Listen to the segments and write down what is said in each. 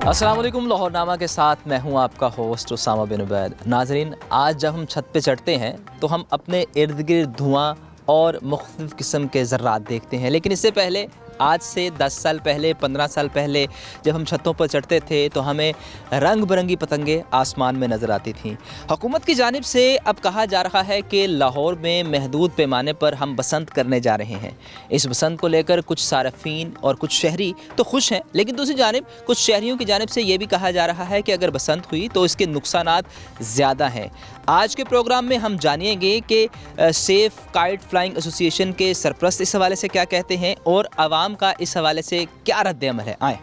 अस्सलाम वालेकुम। लाहौरनामा के साथ मैं हूं आपका होस्ट उसामा बिन उबैद। नाजरीन, आज जब हम छत पे चढ़ते हैं तो हम अपने इर्द गिर्द धुआं और मुख्तलिफ़ किस्म के ज़र्रात देखते हैं, लेकिन इससे पहले आज से 10 साल पहले 15 साल पहले जब हम छतों पर चढ़ते थे तो हमें रंग बिरंगी पतंगें आसमान में नज़र आती थीं। हुकूमत की जानिब से अब कहा जा रहा है कि लाहौर में महदूद पैमाने पर हम बसंत करने जा रहे हैं। इस बसंत को लेकर कुछ सारफीन और कुछ शहरी तो खुश हैं, लेकिन दूसरी जानिब कुछ शहरियों की जानिब से ये भी कहा जा रहा है कि अगर बसंत हुई तो इसके नुकसानात ज़्यादा हैं। आज के प्रोग्राम में हम जानेंगे कि सेफ़ काइट फ्लाइंग एसोसिएशन के सरपरस्त इस हवाले से क्या कहते हैं और आवाम का इस हवाले से क्या रद्द अमल है। आए,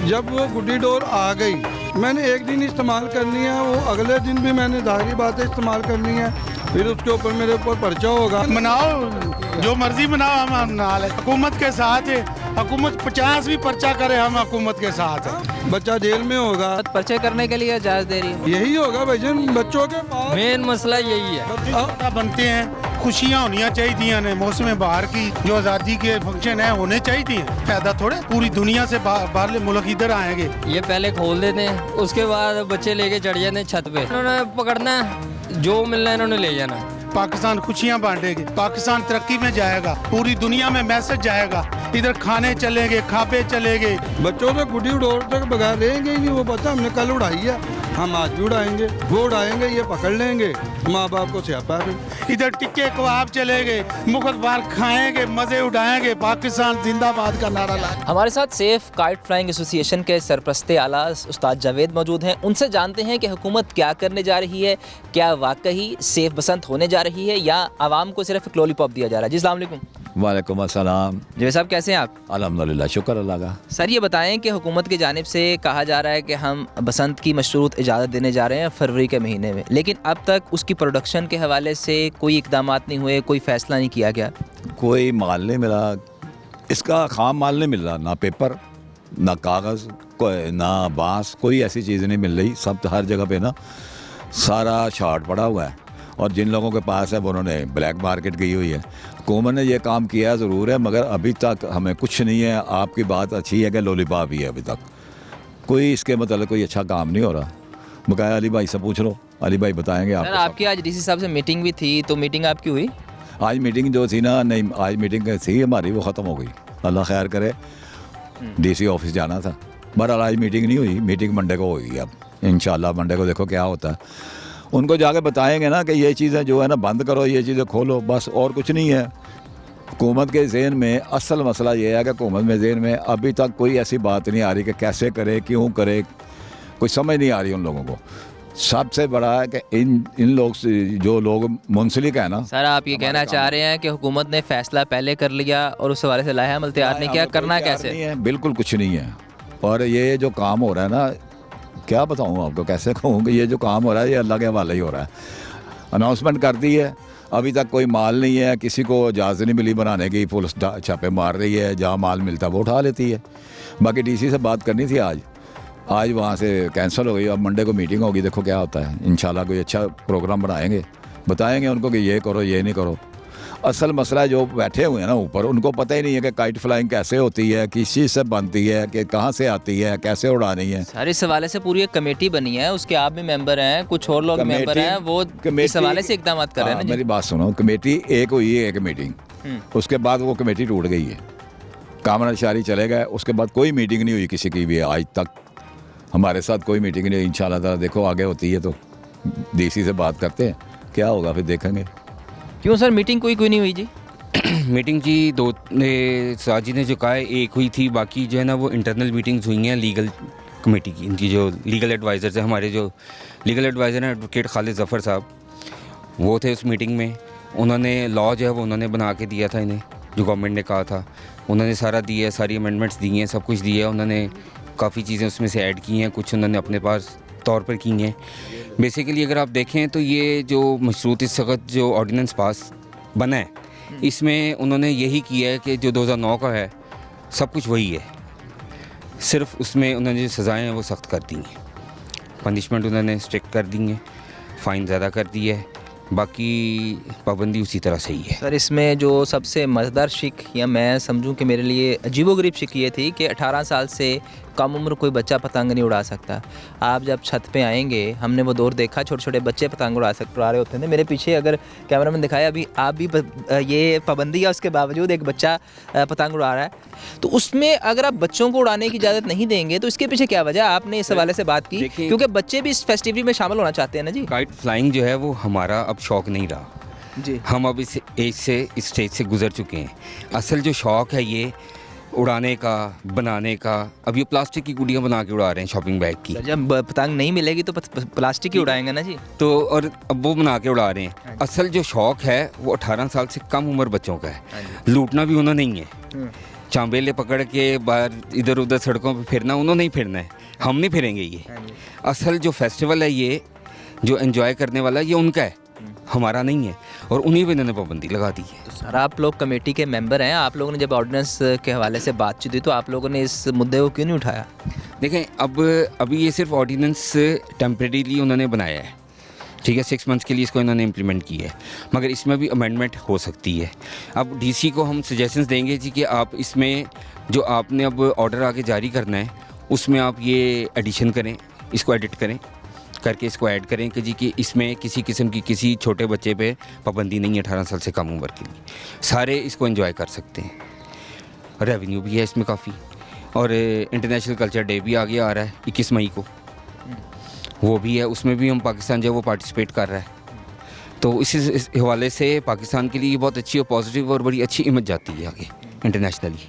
जब वो गुड्डी डोर आ गई, मैंने एक दिन इस्तेमाल करनी है, वो अगले दिन भी मैंने ज़ाहिरी बात है इस्तेमाल करनी है, फिर उसके ऊपर मेरे ऊपर पर्चा होगा। मनाओ, जो मर्जी मनाओ, हम नाल है, हुकूमत के साथ है। हुकूमत 50 भी पर्चा करे, हम हुकूमत के साथ है। बच्चा जेल में होगा, पर्चे करने के लिए इजाज़त दे रही है। यही होगा भाईजान, बच्चों के पास मेन मसला यही है। बनते हैं, खुशियाँ होनी चाहिए ने। मौसम बहार की जो आज़ादी के फंक्शन है होने चाहिए। फायदा थोड़े पूरी दुनिया से बाहर मुल्क इधर आएंगे। ये पहले खोल देते हैं, उसके बाद बच्चे लेके चढ़ जाते हैं छत पे। उन्होंने पकड़ना है, जो मिलना है इन्होंने ले जाना। पाकिस्तान खुशियाँ बांटेगी, पाकिस्तान तरक्की में जाएगा, पूरी दुनिया में मैसेज जाएगा। इधर खाने चलेंगे, खापे चलेंगे। बच्चों से गुड्डी डोर तक बगैर रहेंगे ही नहीं। वो पता हमने कल उड़ाई है, हम आज भी उड़ाएंगे, वो उड़ाएंगे, ये पकड़ लेंगे, माँ बाप को स्यापा है। इधर टिक्के कबाब चलेंगे, मुगल बार खाएंगे, मजे उड़ाएंगे, पाकिस्तान जिंदाबाद का नारा लाएंगे। हमारे साथ सेफ़ काइट फ्लाइंग एसोसिएशन के सरपरस्त आला उस्ताद जावेद मौजूद हैं। उनसे जानते हैं कि हुकूमत क्या करने जा रही है, क्या वाकई सेफ़ बसंत होने जा रही है या आवाम को सिर्फ एक लॉलीपॉप दिया जा रहा है। जी अस्सलाम वालेकुम। वालेकुम अस्सलाम। जावेद साहब, कैसे हैं आप? अल्हम्दुलिल्लाह, शुक्र अल्लाह का। सर, ये बताएं कि हुकूमत की जानिब से कहा जा रहा है कि हम बसंत की मशरूत इजाज़त देने जा रहे हैं फरवरी के महीने में, लेकिन अब तक उसकी प्रोडक्शन के हवाले से कोई इकदामात नहीं हुए, कोई फ़ैसला नहीं किया गया। कोई माल नहीं मिला, इसका खाम माल नहीं मिल रहा, ना पेपर, ना कागज़, ना बांस, कोई ऐसी चीज़ नहीं मिल रही। सब हर जगह पे ना सारा शार्ट पड़ा हुआ है, और जिन लोगों के पास है वो उन्होंने ब्लैक मार्केट की हुई है। हुकूमत ने ये काम किया ज़रूर है, मगर अभी तक हमें कुछ नहीं है। आपकी बात अच्छी है कि लॉलीपॉप ही है, अभी तक कोई इसके मतलब कोई अच्छा काम नहीं हो रहा। बकाया अली भाई से पूछ लो, अली भाई बताएंगे सर, आपकी आज डीसी साहब से मीटिंग भी थी, तो मीटिंग आपकी हुई? आज मीटिंग जो थी ना, नहीं आज मीटिंग थी हमारी, वो ख़त्म हो गई। अल्लाह खैर करे, डीसी ऑफिस जाना था, बहरहाल आज मीटिंग नहीं हुई। मीटिंग मंडे को होगी। अब इंशाल्लाह मंडे को देखो क्या होता है। उनको जाके बताएंगे ना कि ये चीज़ें जो है ना बंद करो, ये चीज़ें खोलो, बस और कुछ नहीं है। हुकूमत के ज़हन में असल मसला ये है कि हुकूमत में ज़हन में अभी तक कोई ऐसी बात नहीं आ रही कि कैसे करे, क्यों करे, कोई समझ नहीं आ रही उन लोगों को। सबसे बड़ा है कि इन लोग जो लोग मुंसलिक है ना। सर, आप ये कहना चाह रहे हैं कि हुकूमत ने फ़ैसला पहले कर लिया और उस हवाले से लाया अमल तैयार नहीं किया, करना कैसे है? बिल्कुल कुछ नहीं है। और ये जो काम हो रहा है ना, क्या बताऊँ आपको, कैसे कहूँ कि ये जो काम हो रहा है ये अल्लाह के हवाले ही हो रहा है। अनाउंसमेंट कर दी है, अभी तक कोई माल नहीं है, किसी को इजाज़त नहीं मिली बनाने की, पुलिस छापे मार रही है, जहाँ माल मिलता है वो उठा लेती है। बाकी डीसी से बात करनी थी आज वहाँ से कैंसिल हो गई। अब मंडे को मीटिंग होगी, देखो क्या होता है। इंशाल्लाह कोई अच्छा प्रोग्राम बनाएंगे, बताएंगे उनको कि ये करो, ये नहीं करो। असल मसला जो बैठे हुए हैं ना ऊपर, उनको पता ही नहीं है कि काइट फ्लाइंग कैसे होती है, किस चीज़ से बनती है, कि कहाँ से आती है, कैसे उड़ानी है। सर, इस हवाले से पूरी एक कमेटी बनी है, उसके आप भी मेंबर हैं, कुछ और लोग मेंबर हैं, वो इस हवाले से इकदाम कर रहे हैं ना। मेरी बात सुनो, कमेटी एक हुई है, एक मीटिंग, उसके बाद वो कमेटी टूट गई है, कामरान शारी चले गए, उसके बाद कोई मीटिंग नहीं हुई किसी की भी आज तक। हमारे साथ कोई मीटिंग नहीं हुई। इंशाल्लाह ताला देखो आगे होती है तो डीसी से बात करते हैं, क्या होगा फिर देखेंगे। क्यों सर, मीटिंग कोई नहीं हुई जी? मीटिंग जी दो साजी ने जो कहा है एक हुई थी, बाकी जो है ना वो इंटरनल मीटिंग्स हुई हैं लीगल कमेटी की। इनकी जो लीगल एडवाइज़र्स हैं, हमारे जो लीगल एडवाइज़र हैं एडवोकेट खालिद ज़फ़र साहब, वो थे उस मीटिंग में। उन्होंने लॉ जो है वो उन्होंने बना के दिया था इन्हें, जो गवर्नमेंट ने कहा था उन्होंने सारा दिया है, सारी अमेंडमेंट्स दी हैं, सब कुछ दिया है। उन्होंने काफ़ी चीज़ें उसमें से ऐड की हैं, कुछ उन्होंने अपने पास तौर पर की हैं। बेसिकली अगर आप देखें तो ये जो मशरूत इस वक्त जो ऑर्डिनेंस पास बना है, इसमें उन्होंने यही किया है कि जो 2009 का है सब कुछ वही है, सिर्फ उसमें उन्होंने जो सज़ाएँ हैं वो सख्त कर दी हैं, पनिशमेंट उन्होंने स्ट्रिक्ट कर दी हैं, फ़ाइन ज़्यादा कर दी है, बाकी पाबंदी उसी तरह सही है। सर इसमें जो सबसे मज़ेदार शिक या मैं समझूं कि मेरे लिए अजीबोगरीब शिक ये थी कि 18 साल से कम उम्र कोई बच्चा पतंग नहीं उड़ा सकता। आप जब छत पे आएंगे, हमने वो दौर देखा, छोटे छोटे बच्चे पतंग उड़ा रहे होते थे। मेरे पीछे अगर कैमरा मैन दिखाया, अभी आप भी ये पाबंदी है उसके बावजूद एक बच्चा पतंग उड़ा रहा है, तो उसमें अगर आप बच्चों को उड़ाने की इजाज़त नहीं देंगे तो इसके पीछे क्या वजह? आपने इस हवाले से बात की क्योंकि बच्चे भी इस फेस्टिविटी में शामिल होना चाहते हैं ना जी। काइट फ्लाइंग जो है वो हमारा अब शौक़ नहीं रहा जी। हम अब इस एज से, इस स्टेज से गुजर चुके हैं। असल जो शौक़ है ये उड़ाने का, बनाने का। अब ये प्लास्टिक की गुड़ियाँ बना के उड़ा रहे हैं, शॉपिंग बैग की। जब पतंग नहीं मिलेगी तो प्लास्टिक ही उड़ाएंगे ना जी। तो और अब वो बना के उड़ा रहे हैं। असल जो शौक़ है वो 18 साल से कम उम्र बच्चों का है। लूटना भी उन्होंने नहीं है, चांबेले पकड़ के बाहर इधर उधर सड़कों पे फिरना उन्होंने नहीं फिरना है, हम नहीं फिरेंगे। ये असल जो फेस्टिवल है, ये जो एंजॉय करने वाला ये उनका है, हमारा नहीं है, और उन्हीं पे इन्होंने पाबंदी लगा दी है। तो सर आप लोग कमेटी के मेंबर हैं, आप लोगों ने जब ऑर्डिनेंस के हवाले से बातचीत हुई तो आप लोगों ने इस मुद्दे को क्यों नहीं उठाया? देखें, अभी ये सिर्फ ऑर्डिनेंस टेम्परेरीली उन्होंने बनाया है, ठीक है, 6 मंथ्स के लिए इसको इन्होंने इम्प्लीमेंट किया है, मगर इसमें भी अमेंडमेंट हो सकती है। अब डीसी को हम सजेशंस देंगे जी कि आप इसमें जो आपने अब ऑर्डर आगे जारी करना है उसमें आप ये एडिशन करें, इसको एडिट करें, करके इसको ऐड करें कि जी कि इसमें किसी किस्म की किसी छोटे बच्चे पे पाबंदी नहीं है 18 साल से कम उम्र के लिए, सारे इसको एंजॉय कर सकते हैं। रेवेन्यू भी है इसमें काफ़ी, और इंटरनेशनल कल्चर डे भी आगे आ रहा है 21 मई को, वो भी है, उसमें भी हम पाकिस्तान जो है वो पार्टिसिपेट कर रहा है। तो इस हवाले से पाकिस्तान के लिए बहुत अच्छी और पॉजिटिव और बड़ी अच्छी इमेज जाती है आगे इंटरनेशनली।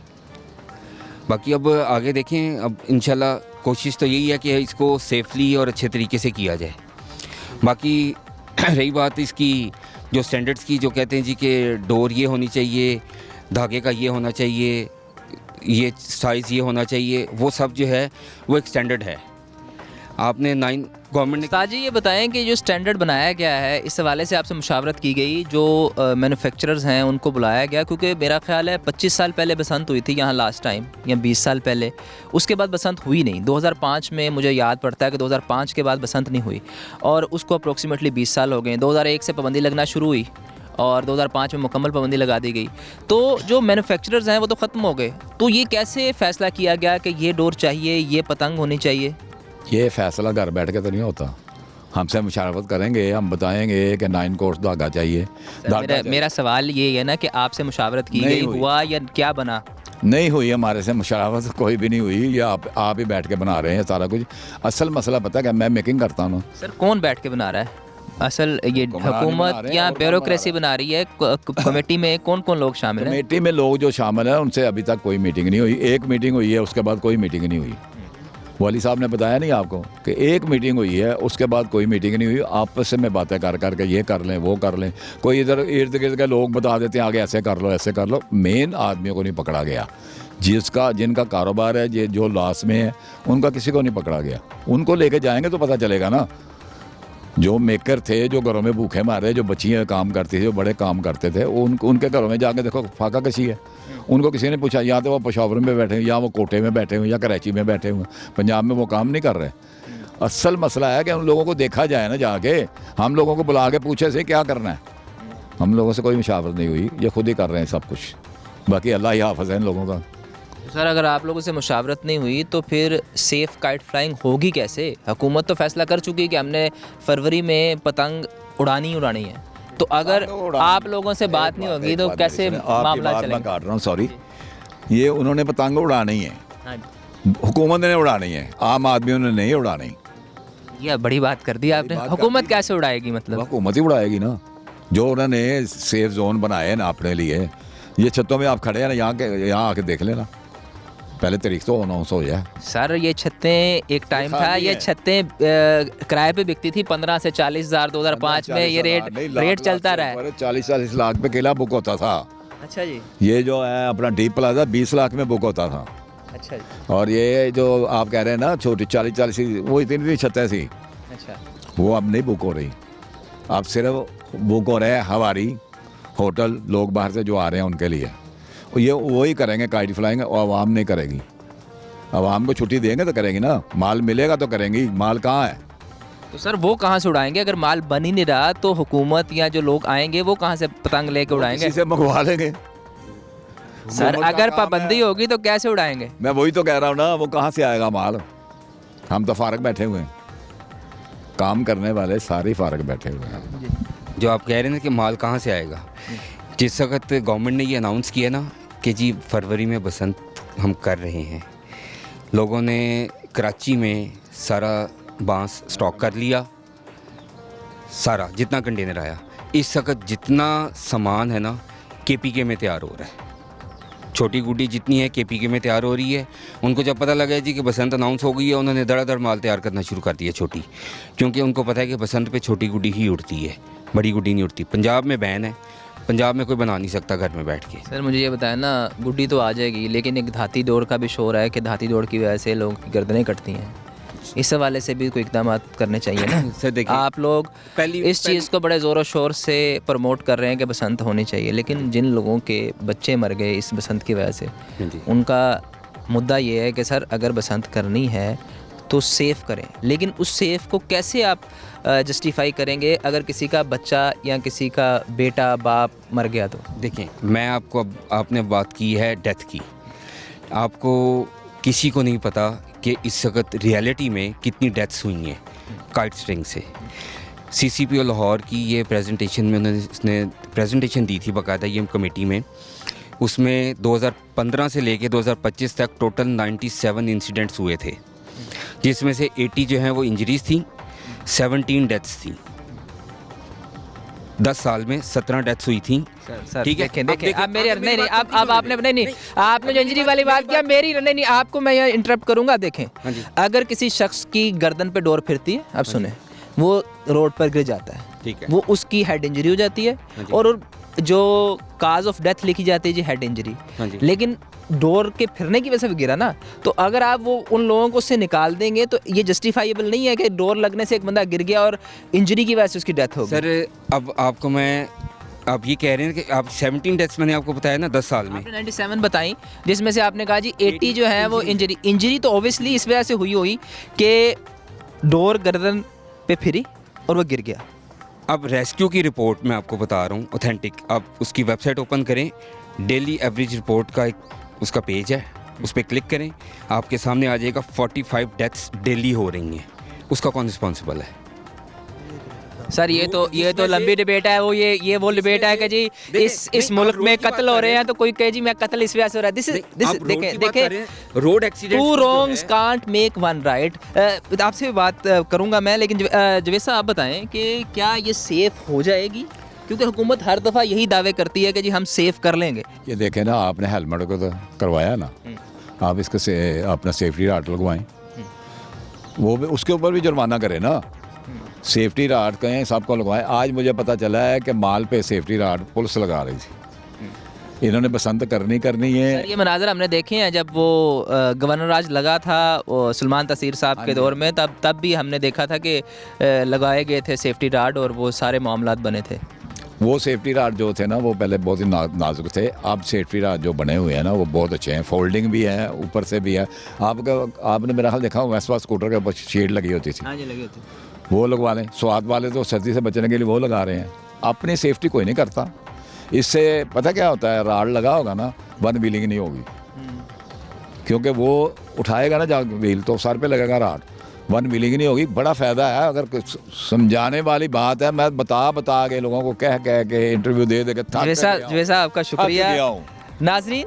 बाकी अब आगे देखें, अब इंशाल्लाह कोशिश तो यही है कि इसको सेफली और अच्छे तरीके से किया जाए। बाकी रही बात इसकी जो स्टैंडर्ड्स की, जो कहते हैं जी कि डोर ये होनी चाहिए, धागे का ये होना चाहिए, ये साइज़ ये होना चाहिए, वो सब जो है वो एक स्टैंडर्ड है। आपने 9 गवर्नमेंट ने ताजी ये बताएं कि जो स्टैंडर्ड बनाया गया है इस हवाले से आपसे मुशावरत की गई, जो मैन्युफैक्चरर्स हैं उनको बुलाया गया, क्योंकि मेरा ख्याल है 25 साल पहले बसंत हुई थी यहाँ लास्ट टाइम, या 20 साल पहले, उसके बाद बसंत हुई नहीं। 2005 में मुझे याद पड़ता है कि 2005 के बाद बसंत नहीं हुई, और उसको अप्रोक्सीमेटली 20 साल हो गए। 2001 से पाबंदी लगना शुरू हुई और 2005 में मुकम्मल पाबंदी लगा दी गई। तो जो मैन्युफैक्चरर्स हैं वो तो ख़त्म हो गए, तो ये कैसे फ़ैसला किया गया कि ये डोर चाहिए, ये पतंग होनी चाहिए? ये फ़ैसला घर बैठ के तो नहीं होता, हमसे मुशावरत करेंगे, हम बताएंगे कि 9 कोर्स धागा चाहिए। मेरा सवाल ये है ना कि आपसे मुशावरत की गई, हुआ या क्या बना? नहीं हुई, हमारे से मुशावरत कोई भी नहीं हुई, ये आप ही बैठ के बना रहे हैं सारा कुछ। असल मसला पता है क्या, मैं मेकिंग करता हूँ। सर कौन बैठ के बना रहा है? असल ये हुकूमत या ब्यूरोक्रेसी बना रही है? कमेटी में कौन कौन लोग शामिल हैं? कमेटी में लोग जो शामिल हैं उनसे अभी तक कोई मीटिंग नहीं हुई। एक मीटिंग हुई है, उसके बाद कोई मीटिंग नहीं हुई। वाली साहब ने बताया नहीं आपको कि एक मीटिंग हुई है, उसके बाद कोई मीटिंग नहीं हुई। आपस में बातें कर करके ये कर लें वो कर लें, कोई इधर इर्द गिर्द के लोग बता देते हैं आगे ऐसे कर लो ऐसे कर लो। मेन आदमियों को नहीं पकड़ा गया, जिनका कारोबार है, ये जो लॉस में है, उनका किसी को नहीं पकड़ा गया। उनको लेके जाएंगे तो पता चलेगा ना। जो मेकर थे, जो घरों में भूखे मारे, जो बच्चियाँ काम करती थी, जो बड़े काम करते थे, उनके घरों में जाके देखो फाका कसी है। उनको किसी ने पूछा, या तो वो पेशावर में बैठे हैं, या वो कोटे में बैठे हुए, या कराची में बैठे हुए, पंजाब में वो काम नहीं कर रहे। असल मसला है कि उन लोगों को देखा जाए ना जाके, हम लोगों को बुला के पूछे से क्या करना है। हम लोगों से कोई मुशावरत नहीं हुई, ये खुद ही कर रहे हैं सब कुछ। बाकी अल्लाह ही हाफ़िज़ है इन लोगों का। सर अगर आप लोगों से मुशावरत नहीं हुई तो फिर सेफ़ काइट फ्लाइंग होगी कैसे? हुकूमत तो फैसला कर चुकी है कि हमने फरवरी में पतंग उड़ानी है, तो अगर आप लोगों से बात नहीं होगी तो कैसे मामला चलेगा? मैं काट रहा हूँ, सॉरी। ये उन्होंने पतंग उड़ानी है, हुकूमत ने उड़ानी है, आम आदमियों ने नहीं उड़ानी। ये बड़ी बात कर दी आपने। हुकूमत कैसे उड़ाएगी? मतलब हुकूमत ही उड़ाएगी ना, जो उन्होंने सेफ जोन बनाए ना अपने लिए। ये छतों में आप खड़े हैं ना, यहाँ आके देख लेना, पहले तारीख तो अनाउंस हो जाए। सर ये छतें एक टाइम था, ये छतें किराए पे बिकती थी 15 से 40 हज़ार। 2005 में ये रेट चलता रहा है। 40 लाख पे किला बुक होता था। अच्छा जी। ये जो है अपना डी प्लाजा 20 लाख में बुक होता था। अच्छा जी। और ये जो आप कह रहे हैं ना छोटी 40 वो इतनी छतें थी। अच्छा, वो अब नहीं बुक हो रही, अब सिर्फ बुक हो रहे हैं हवारी होटल, लोग बाहर से जो आ रहे हैं उनके लिए। ये वही करेंगे काइट फ्लाइंग, और आवाम नहीं करेगी। आवाम को छुट्टी देंगे तो करेंगी ना, माल मिलेगा तो करेंगी। माल कहाँ है? तो सर वो कहाँ से उड़ाएंगे? अगर माल बन ही नहीं रहा तो हुकूमत या जो लोग आएंगे वो कहाँ से पतंग लेके उड़ाएंगे? किसी से मंगवा लेंगे। सर हुकूमत का अगर काम पाबंदी है। होगी तो कैसे उड़ाएंगे? मैं वही तो कह रहा हूँ ना, वो कहाँ से आएगा माल? हम तो फारग बैठे हुए हैं, काम करने वाले सारे फारग बैठे हुए हैं। जो आप कह रहे हैं ना कि माल कहाँ से आएगा, जिस वक्त गवर्नमेंट ने ये अनाउंस किया ना कि जी फरवरी में बसंत हम कर रहे हैं, लोगों ने कराची में सारा बांस स्टॉक कर लिया, सारा जितना कंटेनर आया। इस वक्त जितना सामान है ना केपीके में तैयार हो रहा है, छोटी गुड्डी जितनी है केपीके में तैयार हो रही है। उनको जब पता लगा जी कि बसंत अनाउंस हो गई है, उन्होंने धड़ाधड़ माल तैयार करना शुरू कर दिया छोटी, क्योंकि उनको पता है कि बसंत पे छोटी गुड्डी ही उड़ती है, बड़ी गुड्डी नहीं उड़ती। पंजाब में बैन है, पंजाब में कोई बना नहीं सकता घर में बैठ के। सर मुझे ये बताया ना, गुड्डी तो आ जाएगी लेकिन एक धाती दौड़ का भी शोर है कि धाती दौड़ की वजह से लोगों की गर्दनें कटती हैं। इस हवाले से भी कोई इकदाम करने चाहिए ना। सर देखिए, आप लोग इस चीज़ को बड़े ज़ोर शोर से प्रमोट कर रहे हैं कि बसंत होनी चाहिए, लेकिन जिन लोगों के बच्चे मर गए इस बसंत की वजह से, जी। उनका मुद्दा ये है कि सर अगर बसंत करनी है तो सेफ़ करें, लेकिन उस सेफ़ को कैसे आप जस्टिफाई करेंगे अगर किसी का बच्चा या किसी का बेटा बाप मर गया तो? देखें, मैं आपको अब आपने बात की है डेथ की, आपको किसी को नहीं पता कि इस वक्त रियलिटी में कितनी डेथ्स हुई हैं काइट स्ट्रिंग से। CCPO लाहौर की ये प्रेजेंटेशन में उसने प्रेजेंटेशन दी थी बाकायदा ये कमेटी में, उसमें 2015 से लेके 2025 तक टोटल 97 इंसिडेंट्स हुए थे, जिसमें से 80 जो हैं वो इंजरीज थी, 17 डेथ्स थी। 10 साल में 17 डेथ्स हुई थी। सर ठीक है, देखें अब आप मेरी आपने नहीं मेरी नहीं बात आप आपने नहीं आपने जो इंजरी वाली बात किया मेरी नहीं नहीं आपको मैं यहाँ इंटरप्ट करूंगा। देखें, हाँ जी। अगर किसी शख्स की गर्दन पे डोर फिरती है, आप सुने, वो रोड पर गिर जाता है, ठीक है। वो उसकी हेड इंजरी हो जाती है, हाँ जी। और जो काज ऑफ डेथ लिखी जाती है जी हेड इंजरी, हाँ जी। लेकिन डोर के फिरने की वजह से भी गिरा ना, तो अगर आप वो उन लोगों को उससे निकाल देंगे तो ये जस्टिफाइबल नहीं है कि डोर लगने से एक बंदा गिर गया और इंजरी की वजह से उसकी डेथ हो गई। सर अब आपको मैं आप ये कह रहे हैं कि आप 17 डेथ्स मैंने आपको बताया ना 10 साल में। आपने 97 बताई, जिसमें से आपने कहा जी 80 जो है वो इंजरी तो ऑब्वियसली इस वजह से हुई कि डोर गर्दन पे फिरी और वो गिर गया। अब रेस्क्यू की रिपोर्ट मैं आपको बता रहा हूँ ऑथेंटिक, आप उसकी वेबसाइट ओपन करें, डेली एवरेज रिपोर्ट का एक उसका पेज है, उस पर क्लिक करें, आपके सामने आ जाएगा 45 डेथ्स डेली हो रही हैं। उसका कौन रिस्पॉन्सिबल है? सर ये तो लंबी डिबेट है, ये वो डिबेट है कि जी इस मुल्क में कत्ल हो रहे हैं तो कोई कहे जी मैं कत्ल इस वजह से हो रहा है। दिस देखें road accident, two wrongs can't make one right. आपसे भी बात करूंगा मैं, लेकिन जवेद साहब आप बताएं कि क्या ये सेफ हो जाएगी, क्योंकि हुकूमत हर दफ़ा यही दावे करती है कि जी हम सेफ कर लेंगे। ये देखें ना, आपने हेलमेट को तो करवाया ना, आप इसको से अपना सेफ्टी राड लगवाएं, वो भी उसके ऊपर भी जुर्माना करें ना, सेफ्टी राड कहें सबको लगवाएं। आज मुझे पता चला है कि माल पे सेफ्टी राड पुलिस लगा रही थी। इन्होंने बसंत करनी है। सर ये मनाजर हमने देखे हैं जब वो गवर्नर राज लगा था सुलेमान तसीर साहब के दौर में, तब भी हमने देखा था कि लगाए गए थे सेफ्टी राड और वो सारे मामलात बने थे। वो सेफ्टी राड जो थे ना वो पहले बहुत ही नाजुक थे, अब सेफ्टी राड जो बने हुए हैं ना वो बहुत अच्छे हैं, फोल्डिंग भी है, ऊपर से भी है। आपने मेरा ख्याल देखा वेस्पा स्कूटर के ऊपर शेड लगी होती थी, हाँ जी लगी होती, वो लगवा लें। स्वाद वाले तो सर्दी से बचने के लिए वो लगा रहे हैं, अपनी सेफ्टी कोई नहीं करता। इससे पता क्या होता है, राड लगा होगा ना, वन व्हीलिंग नहीं होगी, क्योंकि वो उठाएगा ना जब व्हील तो सर पे लगेगा राड, वन व्हीलिंग नहीं होगी। बड़ा फ़ायदा है, अगर समझाने वाली बात है, मैं बता के लोगों को कह के इंटरव्यू दे के जवेद साहब आपका शुक्रिया। नाजरीन,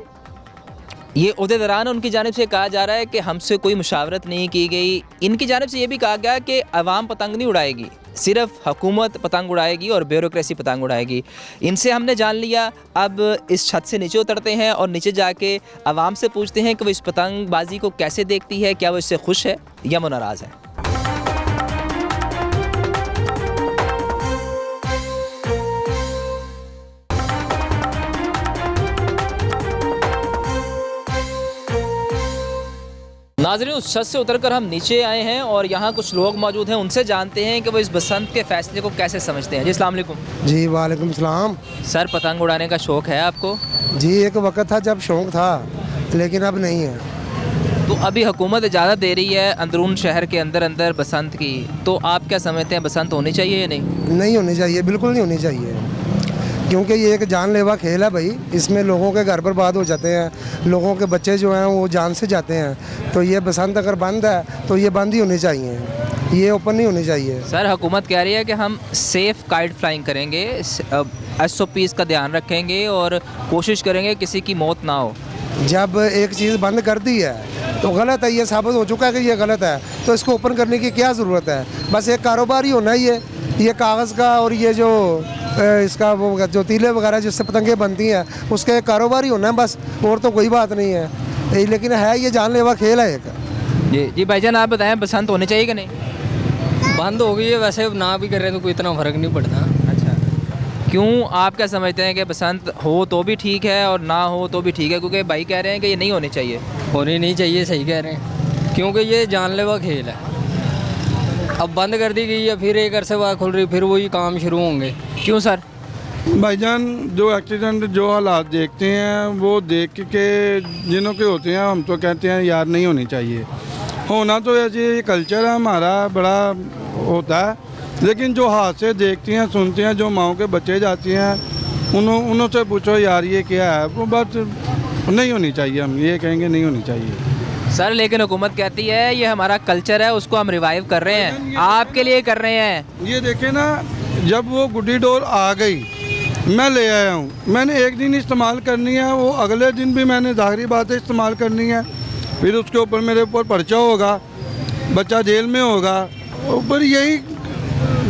ये उहदेदारान उनकी जानिब से कहा जा रहा है कि हमसे कोई मुशावरत नहीं की गई। इनकी जानिब से ये भी कहा गया कि अवाम पतंग नहीं उड़ाएगी, सिर्फ हुकूमत पतंग उड़ाएगी और ब्यूरोक्रेसी पतंग उड़ाएगी। इनसे हमने जान लिया। अब इस छत से नीचे उतरते हैं और नीचे जाके अवाम से पूछते हैं कि वो इस पतंगबाजी को कैसे देखती है, क्या वो इससे खुश है या वो नाराज़ है। नाज़रीन, उस छत से उतरकर हम नीचे आए हैं और यहाँ कुछ लोग मौजूद हैं, उनसे जानते हैं कि वो इस बसंत के फ़ैसले को कैसे समझते हैं। जी अस्सलाम वालेकुम। जी वालेकुम सलाम। सर पतंग उड़ाने का शौक़ है आपको? जी एक वक्त था जब शौक़ था, लेकिन अब नहीं है। तो अभी हुकूमत इजाज़त दे रही है अंदरून शहर के अंदर अंदर बसंत की, तो आप क्या समझते हैं बसंत होनी चाहिए या नहीं? नहीं होनी चाहिए, बिल्कुल नहीं होनी चाहिए, क्योंकि ये एक जानलेवा खेल है भाई। इसमें लोगों के घर बर्बाद हो जाते हैं, लोगों के बच्चे जो हैं वो जान से जाते हैं। तो ये बसंत अगर बंद है तो ये बंद ही होनी चाहिए, ये ओपन नहीं होनी चाहिए। सर हुकूमत कह रही है कि हम सेफ़ काइट फ्लाइंग करेंगे, SOPs का ध्यान रखेंगे और कोशिश करेंगे किसी की मौत ना हो। जब एक चीज़ बंद कर दी है तो गलत है, ये साबित हो चुका है कि ये गलत है, तो इसको ओपन करने की क्या ज़रूरत है? बस एक कारोबार ही होना ही है, ये कागज़ का और ये जो इसका वो जो तीले वगैरह जिससे पतंगे बनती हैं उसका एक कारोबार ही होना है बस, और तो कोई बात नहीं है। लेकिन है ये जानलेवा खेल है एक। जी भाईजान आप बताएं बसंत होनी चाहिए कि नहीं? बंद हो गई है, वैसे ना भी कर रहे तो कोई इतना फ़र्क नहीं पड़ता। अच्छा, क्यों आप क्या समझते हैं कि बसंत हो तो भी ठीक है और ना हो तो भी ठीक है? क्योंकि भाई कह रहे हैं कि ये नहीं होनी चाहिए। होनी नहीं चाहिए, सही कह रहे हैं, क्योंकि ये जानलेवा खेल है। अब बंद कर दी गई है, फिर एक अरसे बाद खुल रही, फिर वही काम शुरू होंगे। क्यों सर? भाईजान जो एक्सीडेंट जो हालात देखते हैं वो देख के जिन्हों के होते हैं हम तो कहते हैं यार नहीं होनी चाहिए। होना तो ऐसे ये कल्चर है हमारा, बड़ा होता है, लेकिन जो हादसे देखती हैं सुनते हैं, जो माओं के बच्चे जाती हैं उन्हों से पूछो यार ये क्या है, वो बात नहीं होनी चाहिए। हम ये कहेंगे नहीं होनी चाहिए सर, लेकिन हुकूमत कहती है ये हमारा कल्चर है, उसको हम रिवाइव कर रहे हैं, आपके लिए कर रहे हैं। ये देखें ना, जब वो गुड्डी डोर आ गई मैं ले आया हूँ, मैंने एक दिन इस्तेमाल करनी है, वो अगले दिन भी मैंने ज़ाहिरी बात है इस्तेमाल करनी है, फिर उसके ऊपर मेरे ऊपर पर्चा होगा, बच्चा जेल में होगा, ऊपर यही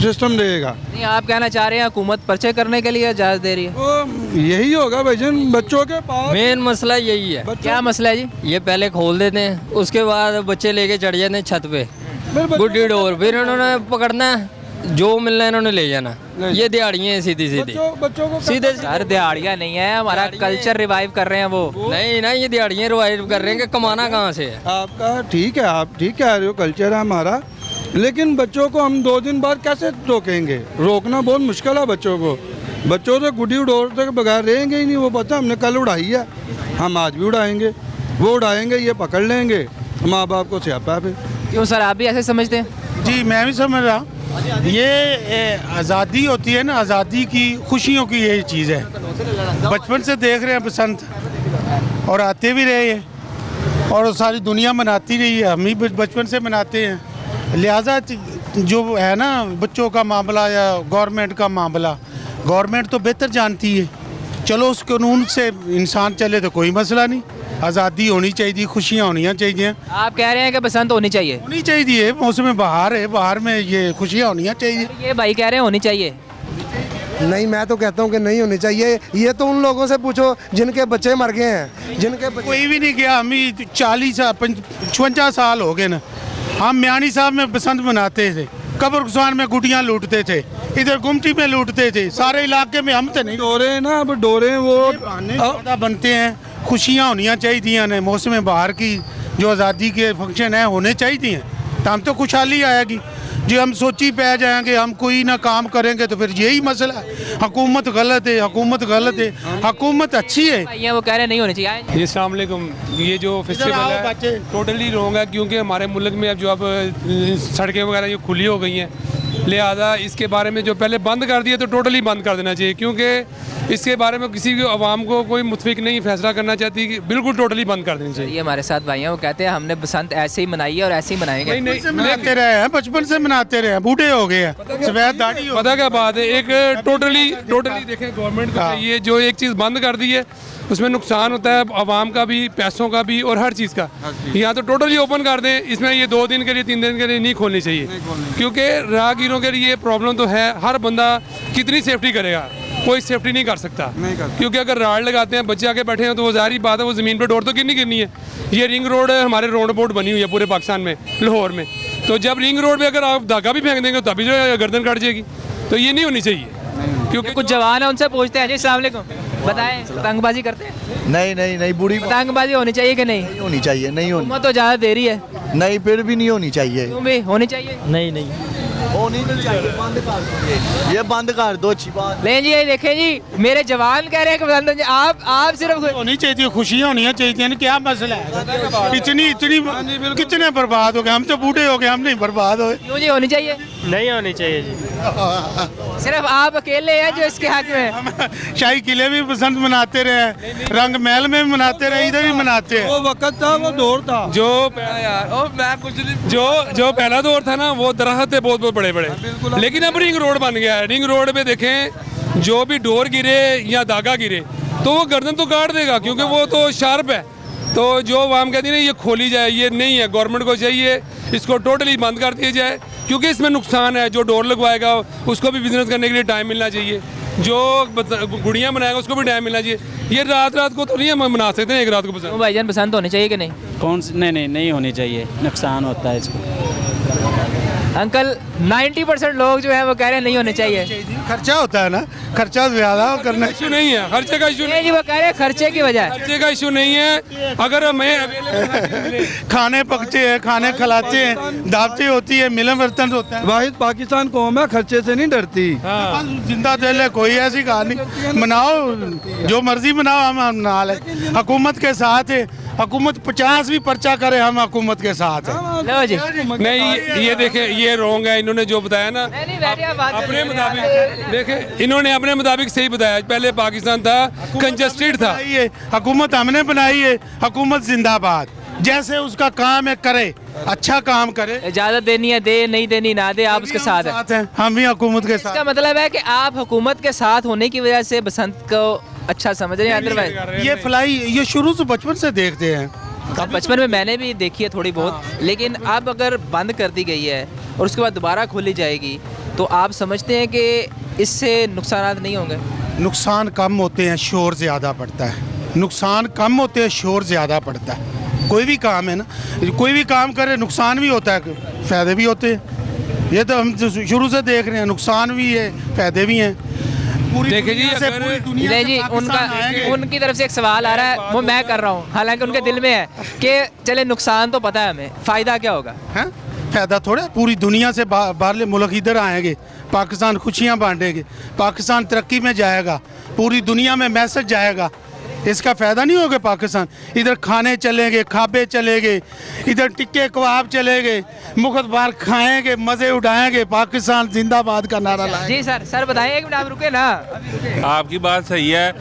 सिस्टम रहेगा। नहीं, आप कहना चाह रहे हैं हुकूमत पर्चे करने के लिए इजाज़त दे रही है? वो यही होगा भाईजान, बच्चों के पास मेन मसला यही है। क्या मसला है जी? ये पहले खोल देते हैं, उसके बाद बच्चे लेके चढ़ जाते हैं छत पे, गुड्डी डोर, फिर उन्होंने पकड़ना है, जो मिलना है इन्होंने ले जाना। ये दिहाड़ियाँ हैं सीधी सीधी, बच्चों को सीधे सर दिहाड़ियाँ नहीं है, हमारा कल्चर रिवाइव कर रहे हैं वो। नहीं ना, ये दिहाड़ियाँ रिवाइव कर रहे हैं कि कमाना कहाँ से है। आपका ठीक है, आप ठीक कह रहे हो, कल्चर है हमारा, लेकिन बच्चों को हम 2 दिन बाद कैसे रोकेंगे? रोकना बहुत मुश्किल है बच्चों को। बच्चों तो गुड्डी डोर के बगैर रहेंगे ही नहीं। वो पता हमने कल उड़ाई है, हम आज भी उड़ाएंगे, वो उड़ाएंगे, ये पकड़ लेंगे, माँ बाप को स्यापा फिर। क्यों सर, आप भी ऐसे समझते हैं? जी मैं भी समझ रहा हूँ, ये आज़ादी होती है ना, आज़ादी की खुशियों की यही चीज़ है। बचपन से देख रहे हैं बसंत, और आते भी रहे हैं, और सारी दुनिया मनाती रही है, हम ही बचपन से मनाते हैं। लिहाजा जो है ना बच्चों का मामला या गवर्नमेंट का मामला, गवर्नमेंट तो बेहतर जानती है, चलो उस कानून से इंसान चले तो कोई मसला नहीं। आज़ादी होनी चाहिए, खुशियाँ होनी चाहिए। आप कह रहे हैं कि बसंत होनी चाहिए? होनी चाहिए, मौसम बहार है, बहार में ये खुशियाँ होनी चाहिए। ये भाई कह रहे हैं होनी चाहिए। नहीं, मैं तो कहता हूँ कि नहीं होनी चाहिए। ये तो उन लोगों से पूछो जिनके बच्चे मर गए हैं, जिनके बच्चे। कोई भी नहीं गया, हम ही 40-55 साल हो गए ना, हम म्यानी साहब में बसंत मनाते थे, कब्रिस्तान में गुटियाँ लूटते थे, इधर गुमटी में लूटते थे, सारे इलाके में। हम तो नहीं, डोरे ना, अब डोरे वो ज़्यादा बनते हैं। खुशियाँ होनी चाहिए ने, मौसम बहार की जो आज़ादी के फंक्शन है होने चाहिए, तो हम तो खुशहाली आएगी। जो हम सोची पै जाएंगे, हम कोई ना काम करेंगे तो फिर यही मसला है। हुकूमत गलत है, हुकूमत गलत है, हुकूमत अच्छी है। भाई वो कह रहे हैं नहीं होनी चाहिए। अस्सलाम वालेकुम। ये जो फेस्टिवल है टोटली रॉन्ग है, क्योंकि हमारे मुल्क में अब जो अब सड़कें वगैरह ये खुली हो गई हैं, लिहाजा इसके बारे में जो पहले बंद कर दिया तो टोटली बंद कर देना चाहिए, क्योंकि इसके बारे में किसी को आवाम को कोई मुतफिक नहीं फैसला करना चाहती, कि बिल्कुल टोटली बंद कर देनी चाहिए। ये हमारे साथ भाई हैं, वो कहते हैं हमने बसंत ऐसे ही मनाई है और ऐसे ही मनाएंगे। मनाते रहे हैं, बचपन से मनाते रहे हैं, बूढ़े हो गए हैं, सफेद दाढ़ी हो। पता क्या बात है, एक टोटली देखें गवर्नमेंट को चाहिए, जो एक चीज़ बंद कर दी है उसमें नुकसान होता है आवाम का भी, पैसों का भी और हर चीज़ का। यहाँ तो टोटली ओपन कर दें, इसमें ये 2 दिन के लिए 3 दिन के लिए नहीं खोलनी चाहिए, क्योंकि राहगीरों के लिए प्रॉब्लम तो है। हर बंदा कितनी सेफ्टी करेगा, कोई सेफ्टी नहीं कर सकता, क्योंकि अगर राड लगाते हैं, बच्चे आके बैठे हैं, तो वो जाहिर बात है वो ज़मीन पर डोर तो गिरनी है। ये रिंग रोड है, हमारे रोड बोर्ड बनी हुई है पूरे पाकिस्तान में, लाहौर में, तो जब रिंग रोड पे अगर आप धागा भी फेंक देंगे तभी जो है गर्दन कट जाएगी, तो ये नहीं होनी चाहिए। क्योंकि कुछ जवान है, उनसे पूछते हैं। जी अस्सलाम वालेकुम, बताएं पतंगबाजी करते हैं? नहीं बुरी पतंगबाजी होनी चाहिए कि नहीं? नहीं होनी चाहिए, नहीं होनी, हुकूमत तो ज़्यादा दे रही है। नहीं फिर भी नहीं होनी चाहिए। क्यों भी होनी चाहिए? नहीं होनी नहीं चाहिए, बंद कर दो ये बंद कर दो, अच्छी बात। लें जी, ये देखें जी, मेरे जवान कह रहे हैं कि बंद हो जाए, आप सिर्फ होनी चाहिए, खुशियाँ होनी चाहिए, क्या मसला है? इतनी कितने बर्बाद हो गए, हम तो बूढ़े हो गए, हम नहीं बर्बाद हुए। क्यों जी होनी चाहिए? नहीं होनी चाहिए जी। सिर्फ आप अकेले हैं जो इसके हक में? हम शाही किले भी बसंत मनाते रहे, रंग महल में भी मनाते रहे, इधर भी मनाते हैं। वो वक्त था, वो दौर था। जो जो पहला दौर था ना, वो दरख्त थे बहुत बहुत बड़े बड़े, लेकिन अब रिंग रोड बन गया है। रिंग रोड पे देखें, जो भी डोर गिरे या धागा गिरे तो वो गर्दन तो काट देगा, क्योंकि वो तो शार्प है। तो जो आवाम कहती है ना ये खोली जाए, ये नहीं है। गवर्नमेंट को चाहिए इसको टोटली बंद कर दिया जाए, क्योंकि इसमें नुकसान है। जो डोर लगवाएगा उसको भी बिजनेस करने के लिए टाइम मिलना चाहिए, जो गुड़ियाँ बनाएगा उसको भी टाइम मिलना चाहिए। ये रात को तो नहीं हम मना सकते हैं, एक रात को पसंद। भाईजान पसंद होनी चाहिए कि नहीं? कौन सी? नहीं होनी चाहिए, नुकसान होता है इसको। अंकल 90% लोग जो है वो कह रहे हैं नहीं होने चाहिए। खर्चा होता है ना, खर्चा ज्यादा करना इशू नहीं है, खर्चे का इशू नहीं जी, वो कह रहे हैं खर्चे की वजह। खर्चे का इशू नहीं है। अगर हमें खाने पकते हैं, खाने खिलाते हैं, दावतें होती है, मिलन वर्तन होता है। वाहिद पाकिस्तान कौम है, खर्चे से नहीं डरती। जिंदा दिल है, कोई ऐसी कहानी मनाओ, जो मर्जी मनाओ, हम मना ले। हुकूमत के साथ है, हुकूमत 50 भी पर्चा करे, हम हुकूमत के साथ है। लो जी, नहीं, ये देखे, ये रॉन्ग है। इन्होंने जो बताया ना अपने मुताबिक, देखे इन्होंने अपने मुताबिक सही बताया। पहले पाकिस्तान था, कंजस्टेड था। हुकूमत हमने बनाई है, हुकूमत जिंदाबाद। जैसे उसका काम है करे, अच्छा काम करे। इजाजत देनी है दे, नहीं देनी ना दे, आप उसके साथ हैं। हम भी हुकूमत के साथ। इसका मतलब है कि आप हुकूमत के साथ होने की वजह से बसंत को अच्छा समझ रहे हैं। अदरवाइज ये फ्लाई ये शुरू से बचपन से देखते हैं। अब बचपन में मैंने भी देखी है थोड़ी बहुत, लेकिन अब अगर बंद कर दी गई है और उसके बाद दोबारा खोली जाएगी तो आप समझते हैं कि इससे नुकसान नहीं होंगे? नुकसान कम होते हैं, शोर ज़्यादा पड़ता है। नुकसान कम होते हैं, शोर ज़्यादा पड़ता है। कोई भी काम है ना, कोई भी काम करे नुकसान भी होता है, फ़ायदे भी होते हैं। ये तो हम शुरू से देख रहे हैं, नुकसान भी है, फ़ायदे भी हैं। देखिए जी, नहीं जी, उनकी तरफ से एक सवाल आ रहा है, वो मैं कर रहा हूँ, हालांकि उनके दिल में है कि चले नुकसान तो पता है हमें, फ़ायदा क्या होगा? हैं? फ़ायदा थोड़ा, पूरी दुनिया से बाहरले मुल्क इधर आएंगे, पाकिस्तान खुशियाँ बांटेंगे, पाकिस्तान तरक्की में जाएगा, पूरी दुनिया में मैसेज जाएगा। इसका फ़ायदा नहीं होगा पाकिस्तान। इधर खाने चलेंगे, खाबे चलेंगे, इधर टिक्के कबाब चलेंगे, मुफ्त बार खाएंगे, मज़े उठाएंगे, पाकिस्तान जिंदाबाद का नारा लाएंगे। जी सर बताएं, एक मिनट आप रुके ना। आपकी बात सही है,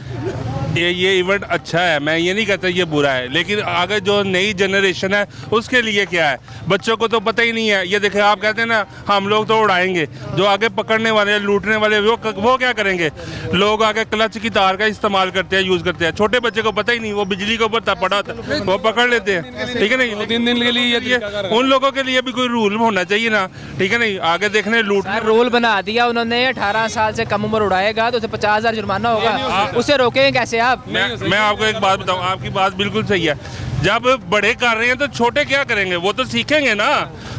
ये इवेंट अच्छा है, मैं ये नहीं कहता ये बुरा है, लेकिन आगे जो नई जनरेशन है उसके लिए क्या है, बच्चों को तो पता ही नहीं है। ये देखें, आप कहते हैं ना हम लोग तो उड़ाएंगे, जो आगे पकड़ने वाले लूटने वाले वो क्या करेंगे? लोग आगे क्लच की तार का इस्तेमाल करते हैं, यूज़ करते हैं। छोटे बच्चे को पता ही नहीं, वो बिजली के ऊपर पड़ा होता है, वो पकड़ लेते हैं। ठीक है नहीं, 3 दिन के लिए उन लोगों के लिए भी कोई रूल होना चाहिए ना। ठीक है नहीं, आगे देखने लूट रूल बना दिया उन्होंने, 18 साल से कम उम्र उड़ाएगा तो उसे 50,000 जुर्माना होगा, उसे रोकेंगे कैसे आप? मैं आपको एक बात बताऊं, आपकी बात बिल्कुल सही है। जब बड़े कर रहे हैं तो छोटे क्या करेंगे? वो तो सीखेंगे ना,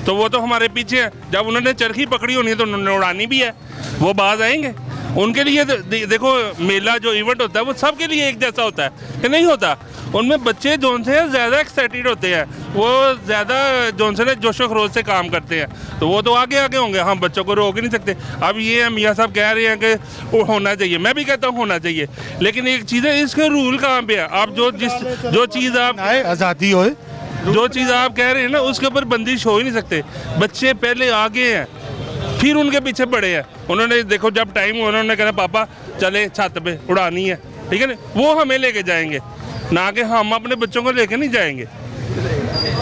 तो वो तो हमारे पीछे है। जब उन्होंने चरखी पकड़ी होनी है तो उन्होंने उड़ानी भी है, वो बाज आएंगे। उनके लिए देखो, मेला जो इवेंट होता है वो सबके लिए एक जैसा होता है कि नहीं होता? उनमें बच्चे जोन से ज़्यादा एक्साइटेड होते हैं, वो ज़्यादा जोन से जोशो खरोश से काम करते हैं, तो वो तो आगे होंगे। हम बच्चों को रोक ही नहीं सकते। अब ये मियाँ साहब कह रहे हैं कि होना चाहिए, मैं भी कहता हूँ होना चाहिए, लेकिन एक चीज़ है, इसके रूल कहाँ पे है? आप जो चीज़ आप आज़ादी हो, जो चीज़ आप कह रहे हैं ना, उसके ऊपर बंदिश हो ही नहीं सकते। बच्चे पहले आगे हैं, फिर उनके पीछे बड़े हैं। उन्होंने देखो, जब टाइम उन्होंने कहना पापा चले छत पे उड़ानी है, ठीक है ना, वो हमें लेके जाएंगे, ना कि हम अपने बच्चों को लेके नहीं जाएंगे।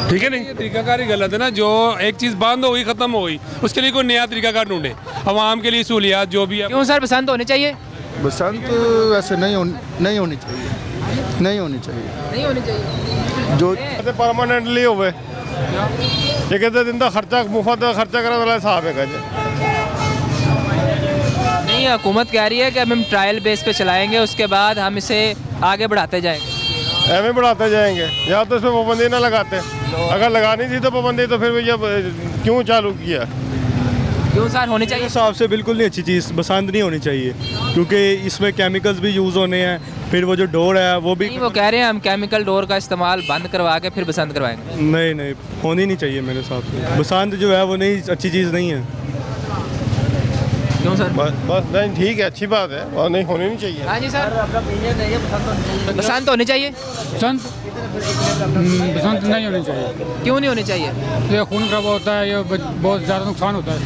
ठीक है नहीं, तरीकाकार गलत है ना। जो एक चीज़ बंद हो गई, ख़त्म हो गई, उसके लिए कोई नया तरीकाकार ढूंढे, आवाम के लिए सहूलियात जो भी है। क्यों सर बसंत होनी चाहिए? बसंत वैसे नहीं होनी चाहिए, नहीं होनी चाहिए। जो परमानेंटली होवे, ये कहते दिन का खर्चा मुफ्त खर्चा करने वाला हिसाब है। नहीं, हुकूमत कह रही है कि हम ट्रायल बेस पे चलाएंगे, उसके बाद हम इसे आगे बढ़ाते जाएंगे। एवं बढ़ाते जाएंगे, या तो इसमें पाबंदी ना लगाते। अगर लगानी थी तो पाबंदी, तो फिर भैया क्यों चालू किया? क्यों सर होनी चाहिए? हिसाब से बिल्कुल नहीं अच्छी चीज़, बसंत नहीं होनी चाहिए, क्योंकि इसमें केमिकल्स भी यूज़ होने हैं। फिर वो जो डोर है वो भी, वो कह रहे हैं हम केमिकल डोर का इस्तेमाल बंद करवा के फिर बसंत करवाएंगे। नहीं होनी नहीं चाहिए मेरे हिसाब से। बसंत जो है वो नहीं अच्छी चीज़ नहीं है। क्यों सर? बस नहीं, ठीक है, अच्छी बात है और नहीं होनी नहीं चाहिए। हाँ जी सर, बसंत होनी चाहिए? बसंत नहीं होनी चाहिए। क्यों नहीं होनी चाहिए? ये खून खराब होता है, ये बहुत ज़्यादा नुकसान होता है।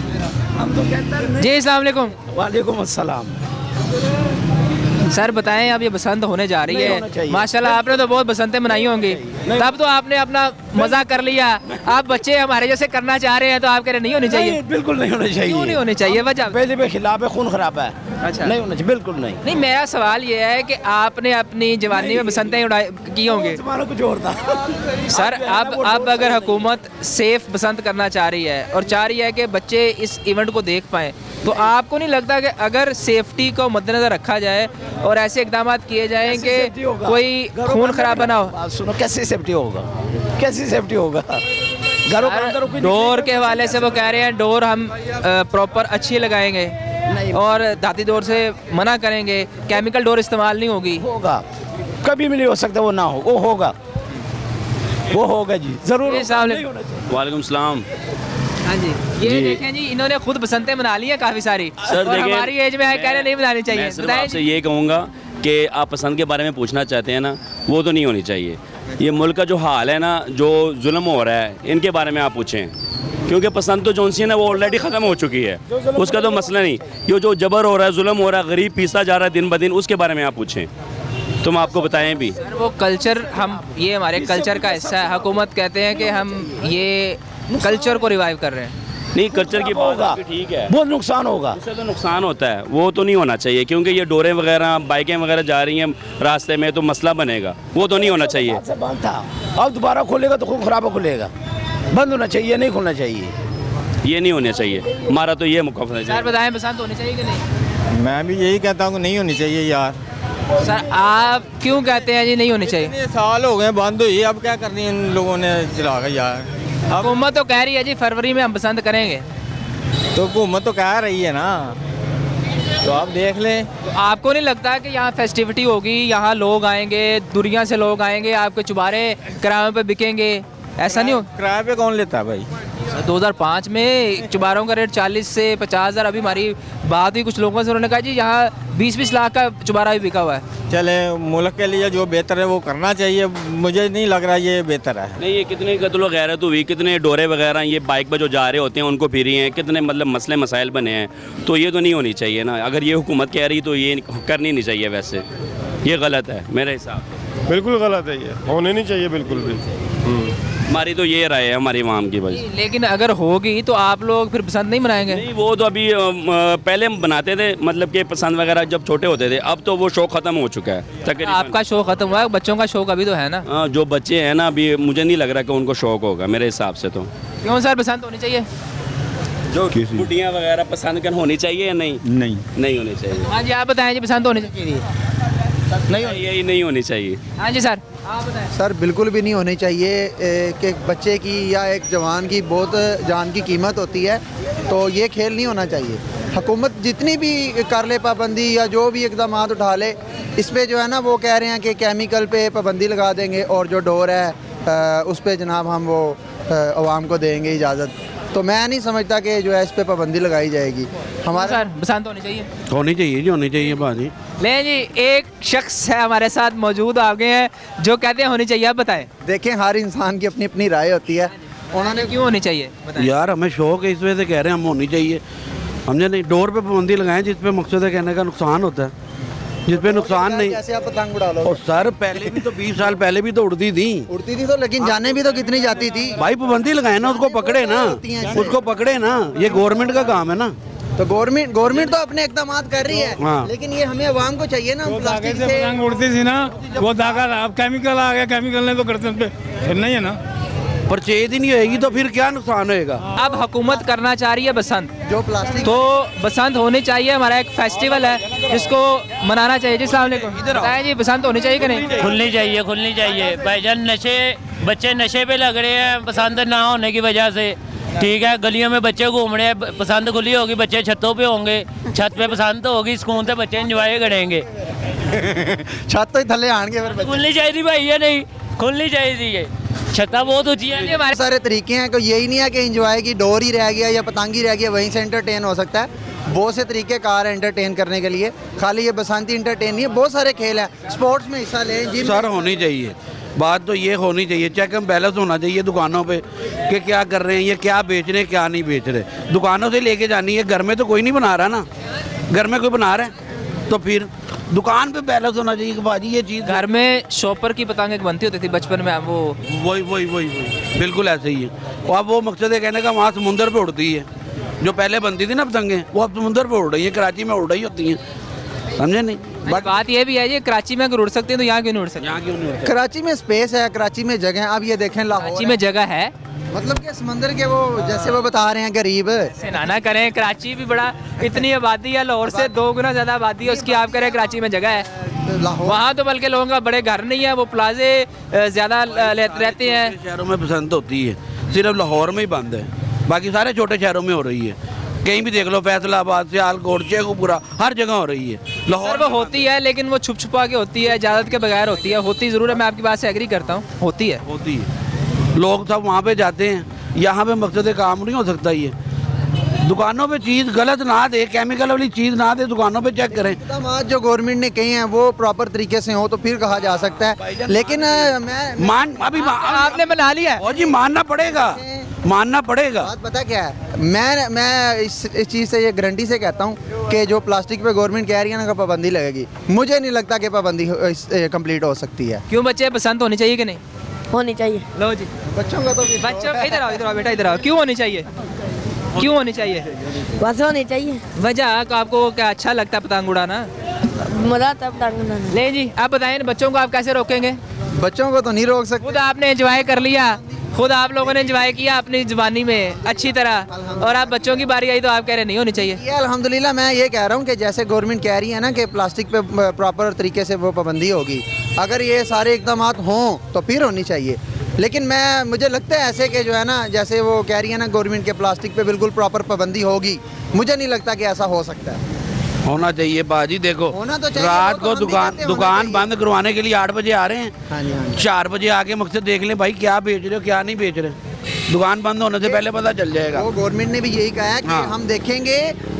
जी अस्सलाम वालेकुम। वालेकुम अस्सलाम। सर बताएं, अब ये बसंत होने जा रही है, माशाल्लाह आपने तो बहुत बसंतें मनाई होंगी, तब तो आपने अपना मजा कर लिया। आप बच्चे हमारे जैसे करना चाह रहे हैं तो आप कह रहे नहीं होनी चाहिए? बिल्कुल नहीं होनी चाहिए। क्यों नहीं होनी चाहिए, वजह? पहले भी खिलाफ है, खून खराब है। अच्छा, नहीं होना चाहिए, बिल्कुल नहीं। नहीं, मेरा सवाल ये है कि आपने अपनी जवानी में बसंतें की होंगी कुछ और था सर। अब अगर हुकूमत सेफ बसंत करना चाह रही है और चाह रही है कि बच्चे इस इवेंट को देख पाएँ, तो आपको नहीं लगता कि अगर सेफ्टी को मद्देनजर रखा जाए और ऐसे इकदाम किए जाएं कि कोई खून खराबा ना हो? सुनो, कैसी सेफ्टी होगा, कैसी सेफ्टी होगा? घरों के अंदर डोर के हवाले से वो कह रहे हैं डोर हम प्रॉपर अच्छी लगाएंगे और धाती डोर से मना करेंगे, केमिकल डोर इस्तेमाल नहीं होगी। होगा, कभी भी नहीं हो सकता वो ना हो, वो होगा, वो होगा जी, जरूर। वालेकुम सलाम। हाँ जी, ये देखें जी, इन्होंने खुद बसंतें मना ली हैं काफ़ी सारी, सर और हमारी एज में कह रहे नहीं मनानी चाहिए। मैं सिर्फ आपसे ये कहूँगा कि आप पसंद के बारे में पूछना चाहते हैं ना, वो तो नहीं होनी चाहिए। ये मुल्क का जो हाल है ना, जो जुल्म हो रहा है, इनके बारे में आप पूछें, क्योंकि पसंद तो जोन सी है ना वो ऑलरेडी ख़त्म हो चुकी है, उसका तो मसला नहीं। ये जो जबर हो रहा है, जुल्म हो रहा है, गरीब पीसा जा रहा है दिन ब दिन, उसके बारे में आप पूछें, तुम आपको बताएं भी। सर वो कल्चर, हम ये हमारे कल्चर का हिस्सा है, हुकूमत कहते हैं कि हम ये कल्चर को रिवाइव कर रहे हैं। नहीं, कल्चर की बात आपकी ठीक है, बहुत नुकसान होगा, उससे तो नुकसान होता है, वो तो नहीं होना चाहिए, क्योंकि ये डोरें वगैरह बाइकें वगैरह जा रही हैं रास्ते में तो मसला बनेगा, वो तो नहीं होना चाहिए। बंद था, अब दोबारा खोलेगा तो खून खराब खुलेगा, बंद होना चाहिए, नहीं खोलना चाहिए, ये नहीं होना चाहिए, हमारा तो ये मुकफ़ है। सर बताएं, बसंत होनी चाहिए कि नहीं? मैं भी यही कहता हूँ कि नहीं होनी चाहिए यार। सर आप क्यों कहते हैं जी नहीं होनी चाहिए? इतने साल हो गए बंद हुई, अब क्या करनी है इन लोगों ने चला कर यार। हुकूमत तो कह रही है जी फरवरी में हम बसंत करेंगे, तो हुकूमत तो कह रही है ना, तो आप देख लें। तो आपको नहीं लगता कि यहाँ फेस्टिविटी होगी, यहाँ लोग आएंगे, दुनिया से लोग आएंगे, आपके चुबारे किराए पे बिकेंगे, ऐसा नहीं हो? किराए पे कौन लेता है भाई? 2005 में चुबारों का रेट 40 से 50,000, अभी हमारी बात हुई कुछ लोगों से, उन्होंने कहा जी यहाँ 20-20 लाख का चुबारा भी बिका हुआ है। चले, मुल्क के लिए जो बेहतर है वो करना चाहिए, मुझे नहीं लग रहा ये बेहतर है। नहीं, ये कितने कत्ल गैरत हुई, कितने डोरे वगैरह ये बाइक पर जो जा रहे होते हैं उनको फिरी हैं, कितने मतलब मसले मसाइल बने हैं, तो ये तो नहीं होनी चाहिए ना। अगर ये हुकूमत कह रही तो ये करनी नहीं चाहिए, वैसे ये गलत है मेरे हिसाब से, बिल्कुल गलत है, ये होने नहीं चाहिए बिल्कुल भी। हमारी तो ये राय है हमारी आवाम की भाई। लेकिन अगर होगी तो आप लोग फिर पसंद नहीं मनाएंगे? नहीं, वो तो अभी पहले हम बनाते थे, मतलब कि पसंद वगैरह जब छोटे होते थे, अब तो वो शौक ख़त्म हो चुका है तकरीबन। आपका शौक ख़त्म हुआ है, बच्चों का शौक अभी तो है ना? हाँ, जो बच्चे हैं ना अभी, मुझे नहीं लग रहा कि उनको शौक होगा मेरे हिसाब से। तो क्यों सर बसंत होनी चाहिए? जो गुड्डियाँ वगैरह पसंद कर होनी चाहिए या नहीं? नहीं होनी चाहिए। हाँ जी, आप बताएं जी, बसंत होनी चाहिए? नहीं, यही नहीं होनी चाहिए। हाँ जी सर, आप बताएं। सर बिल्कुल भी नहीं होनी चाहिए कि बच्चे की या एक जवान की बहुत जान की कीमत होती है, तो ये खेल नहीं होना चाहिए। हुकूमत जितनी भी कर ले पाबंदी या जो भी इकदाम उठा ले, इस पर जो है ना वो कह रहे हैं कि केमिकल पे पाबंदी लगा देंगे और जो डोर है उस पर जनाब हम वो आवाम को देंगे इजाज़त। तो मैं नहीं समझता कि जो है इस पर पाबंदी लगाई जाएगी। हमारा सर बसंत होनी चाहिए? होनी चाहिए जी, होनी चाहिए बाजी। ले जी, एक शख्स है हमारे साथ मौजूद आ गए हैं जो कहते हैं होनी चाहिए, आप बताएं। देखें, हर इंसान की अपनी अपनी राय होती है, उन्होंने क्यों होनी चाहिए बताएं। यार हमें शौक है, इस वजह से कह रहे हैं हम होनी चाहिए। हमने नहीं, डोर पे पाबंदी लगाएं जिस पे मकसद है कहने का नुकसान होता है, जिस पे नुकसान नहीं। जैसे आप पतंग उड़ा लो, और सर पहले भी तो 20 साल पहले भी तो उड़ती थी तो, लेकिन जाने भी तो कितनी जाती थी भाई। पाबंदी लगाए ना, उसको पकड़े ना, उसको पकड़े ना, ये गवर्नमेंट का काम है ना। तो गवर्नमेंट तो अपने इकदाम कर रही है, हाँ। लेकिन ये हमें आवाम को चाहिए ना। प्लास्टिक से पतंग उड़ती थी ना, वो धागा अब केमिकल आ गया, केमिकल ने तो करते फिर नहीं है ना, परचेज ही नहीं होएगी तो फिर क्या नुकसान होएगा। अब हुकूमत करना चाह रही है बसंत, जो प्लास्टिक, तो बसंत होनी चाहिए। हमारा एक फेस्टिवल है जिसको मनाना चाहिए जी। अस्सलाम वालेकुम, बताएं जी, बसंत होनी चाहिए कि नहीं? खुलनी चाहिए, खुलनी चाहिए भाईजान। बच्चे नशे पे लग रहे हैं पसंद ना होने की वजह से, ठीक है। गलियों में बच्चे घूम रहे हैं, पसंद खुली होगी, बच्चे छतों पे होंगे, छत पे पसंद तो होगी, सुकून से बच्चे एंजॉय करेंगे। छत तो ही थले आएंगे फिर। खुलनी चाहिए भाई, या नहीं खुलनी चाहिए, ये छत्ता बहुत ऊंची है। हमारे सारे तरीके हैं, कोई यही नहीं है कि एंजॉय की डोर ही रह गया या पतंग ही रह गया, वहीं से एंटरटेन हो सकता है। बहुत से तरीके कार है एंटरटेन करने के लिए, खाली ये बसंती एंटरटेन नहीं है, बहुत सारे खेल हैं, स्पोर्ट्स में हिस्सा लें जिम सर होनी चाहिए, बात तो ये होनी चाहिए, चेक एंड बैलेंस होना चाहिए दुकानों पे कि क्या कर रहे हैं, ये क्या बेच रहे हैं क्या नहीं बेच रहे। दुकानों से लेके जानी है, घर में तो कोई नहीं बना रहा ना, घर में कोई बना रहा है तो फिर दुकान पे बैलेंस होना चाहिए कि बाजी ये चीज़। घर में शॉपर की पतंग बनती होती थी बचपन में, वो वही बिल्कुल ऐसे ही है। और अब वो मकसद है कहने का, वहाँ समुंदर पे उड़ती है, जो पहले बनती थी ना पतंगें वो अब समुंदर पे उड़ रही है, कराची में उड़ रही होती हैं, समझे नहीं। बात ये भी है ये कराची में अगर उड़ सकते हैं तो यहाँ क्यों नहीं उड़ सकते? यहाँ क्यों नहीं उड़ते? कराची में स्पेस है, कराची में जगह है। अब ये देखें लाहौर कराची में जगह है, मतलब कि समंदर के वो जैसे वो बता रहे हैं गरीब से ना करें, कराची भी बड़ा, इतनी आबादी है, लाहौर से 2 गुना ज़्यादा आबादी है उसकी, आप करें कराची में जगह है। वहाँ तो बल्कि लोगों का बड़े घर नहीं है, वो प्लाजे ज़्यादा रहते हैं। शहरों में पसंद होती है, सिर्फ लाहौर में ही बंद है, बाकी सारे छोटे शहरों में हो रही है। कहीं भी देख लो, फैसलाबाद, सियालकोट, शेखुपुरा, हर जगह हो रही है। लाहौर वो होती है लेकिन वो छुप छुपा के होती है, इजाज़त के बगैर होती है। होती ज़रूर है, मैं आपकी बात से एग्री करता हूँ, होती है। लोग सब वहाँ पे जाते हैं, यहाँ पे मकसद काम नहीं हो सकता। ये दुकानों पे चीज़ गलत ना दे, केमिकल वाली चीज़ ना दे, दुकानों पे चेक करें। आज जो गवर्नमेंट ने कही हैं वो प्रॉपर तरीके से हो तो फिर कहा जा सकता है, लेकिन अभी आपने बना लिया है और जी मानना पड़ेगा, मानना पड़ेगा। बात पता क्या है, मैं इस चीज़ से ये गारंटी से कहता हूँ कि जो प्लास्टिक पे गवर्नमेंट कह रही है ना कि पाबंदी लगेगी, मुझे नहीं लगता कि पाबंदी कंप्लीट हो सकती है। क्यों बच्चे पसंद होनी चाहिए कि नहीं होनी चाहिए? लो जी, बच्चों का तो बच्चों इधर आओ बेटा, इधर आओ। क्यों होनी चाहिए, क्यों होनी चाहिए? बस होनी चाहिए। वजह तो आपको क्या अच्छा लगता है पतंग उड़ाना? मजा तब पतंग। ले जी, आप बताएं बच्चों को आप कैसे रोकेंगे? बच्चों को तो नहीं रोक सकते, खुद आपने एंजॉय कर लिया, खुद आप लोगों ने एंजॉय किया अपनी जवानी में अच्छी तरह, और आप बच्चों की बारी आई तो आप कह रहे नहीं होनी चाहिए। ये अल्हम्दुलिल्लाह मैं ये कह रहा हूँ कि जैसे गवर्नमेंट कह रही है ना कि प्लास्टिक पे प्रॉपर तरीके से वो पाबंदी होगी, अगर ये सारे इकदाम हों तो फिर होनी चाहिए। लेकिन मुझे लगता है ऐसे कि जो है ना, जैसे वो कह रही है ना गवर्नमेंट के प्लास्टिक पे बिल्कुल प्रॉपर पाबंदी होगी, मुझे नहीं लगता कि ऐसा हो सकता है। होना चाहिए बाजी, देखो होना तो चाहिए, रात वो को तो दुकान बंद करवाने के लिए 8 बजे आ रहे हैं, हाँ जी, हाँ जी। 4 बजे आके मकसद देख लें भाई क्या बेच रहे हो क्या नहीं बेच रहे, दुकान बंद होने से पहले पता चल जाएगा। वो गवर्नमेंट ने भी यही कहा है कि हम देखेंगे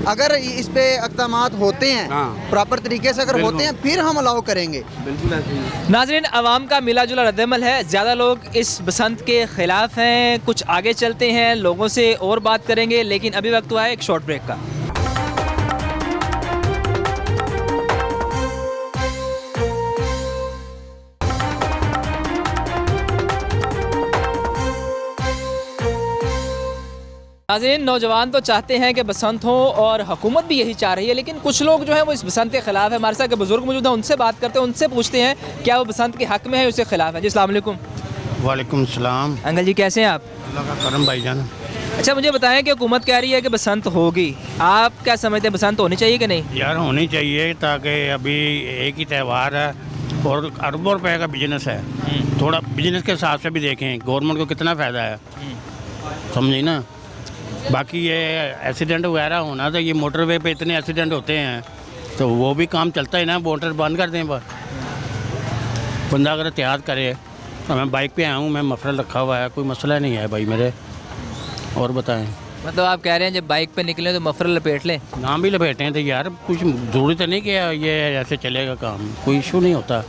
अगर इस पे इक़दाम होते हैं प्रॉपर तरीके से अगर होते हैं फिर हम अलाउ करेंगे। बिल्कुल ऐसे ही। नाज़रीन, अवाम का मिला जुला रद्दमल है, ज़्यादा लोग इस बसंत के ख़िलाफ़ हैं। कुछ आगे चलते हैं, लोगों से और बात करेंगे, लेकिन अभी वक्त हुआ है एक शॉर्ट ब्रेक का। नाज़रीन, नौजवान तो चाहते हैं कि बसंत हो और हुकूमत भी यही चाह रही है, लेकिन कुछ लोग जो है वो इस बसंत के ख़िलाफ़ है। हमारे साथ के बुज़ुर्ग मौजूद हैं, उनसे बात करते हैं, उनसे पूछते हैं क्या वो बसंत के हक़ में है, उसके ख़िलाफ़ है। जी अस्सलाम वालेकुम। वालेकुम सलाम। अंकल जी कैसे हैं आप? अल्लाह का करम भाईजान। अच्छा, मुझे बताएं कि हुकूमत कह रही है कि बसंत होगी, आप क्या समझते हैं, बसंत होनी चाहिए कि नहीं? यार होनी चाहिए, ताकि अभी एक ही त्यौहार है और अरबों रुपए का बिजनेस है, थोड़ा बिजनेस के हिसाब से भी देखें गवर्नमेंट को कितना फ़ायदा है, समझी ना। बाकी ये एक्सीडेंट वगैरह होना, तो ये मोटरवे पे इतने एक्सीडेंट होते हैं तो वो भी काम चलता है ना, मोटर बंद कर दें बस। बंदा अगर एहतियात करे, तो मैं बाइक पे आया हूँ, मैं मफरल रखा हुआ है, कोई मसला नहीं है भाई मेरे। और बताएं, मतलब आप कह रहे हैं जब बाइक पे निकले तो मफरल लपेट लें? नाम भी लपेटें तो यार कुछ ज़रूरी तो नहीं कि ये ऐसे चलेगा काम, कोई इशू नहीं होता।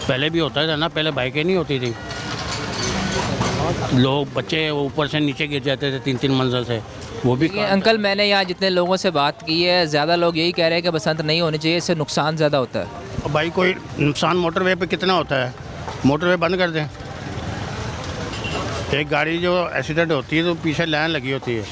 पहले भी होता था ना, पहले बाइकें नहीं होती थी, लोग बच्चे ऊपर से नीचे गिर जाते थे 3-3 मंजिल से, वो भी। अंकल, मैंने यहाँ जितने लोगों से बात की है, ज़्यादा लोग यही कह रहे हैं कि बसंत नहीं होनी चाहिए, इससे नुकसान ज़्यादा होता है। भाई कोई नुकसान मोटरवे पे कितना होता है, मोटरवे बंद कर दें। एक गाड़ी जो एक्सीडेंट होती है तो पीछे लाइन लगी होती है,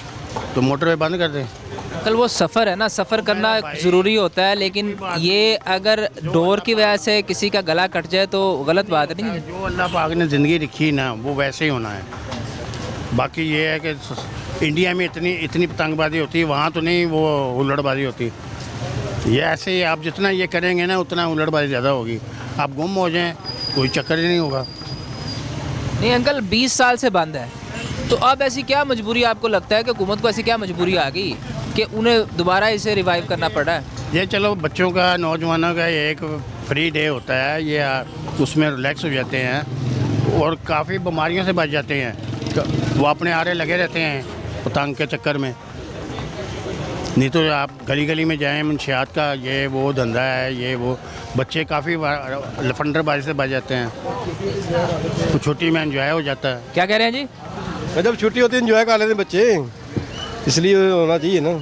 तो मोटरवे बंद कर दें। अंकल, वो सफ़र है ना, सफ़र करना ज़रूरी होता है, लेकिन ये अगर डोर की वजह से किसी का गला कट जाए तो गलत बात नहीं है। जो अल्लाह पाक ने ज़िंदगी रखी ना, वो वैसे ही होना है। बाकी ये है कि इंडिया में इतनी पतंगबाजी होती है, वहाँ तो नहीं वो हुल्लड़बाजी होती। ये ऐसे ही आप जितना ये करेंगे ना, उतना हुल्लड़बाजी ज़्यादा होगी। आप गुम हो जाएं, कोई चक्कर ही नहीं होगा। नहीं अंकल, 20 साल से बंद है, तो अब ऐसी क्या मजबूरी आपको लगता है कि हुकूमत को ऐसी क्या मजबूरी आ गई कि उन्हें दोबारा इसे रिवाइव करना पड़ा है? ये चलो बच्चों का, नौजवानों का एक फ्री डे होता है, ये उसमें रिलैक्स हो जाते हैं और काफ़ी बीमारियों से बच जाते हैं। वो अपने आरे लगे रहते हैं पतंग के चक्कर में। नहीं तो आप गली गली में जाएं, मुंशियात का ये वो धंधा है, ये वो बच्चे काफ़ी लफंडरबाजी से बच जाते हैं, तो छुट्टी में एंजॉय हो जाता है। क्या कह रहे हैं जी? जब छुट्टी होती है एंजॉय कर लेते हैं बच्चे, इसलिए होना चाहिए ना,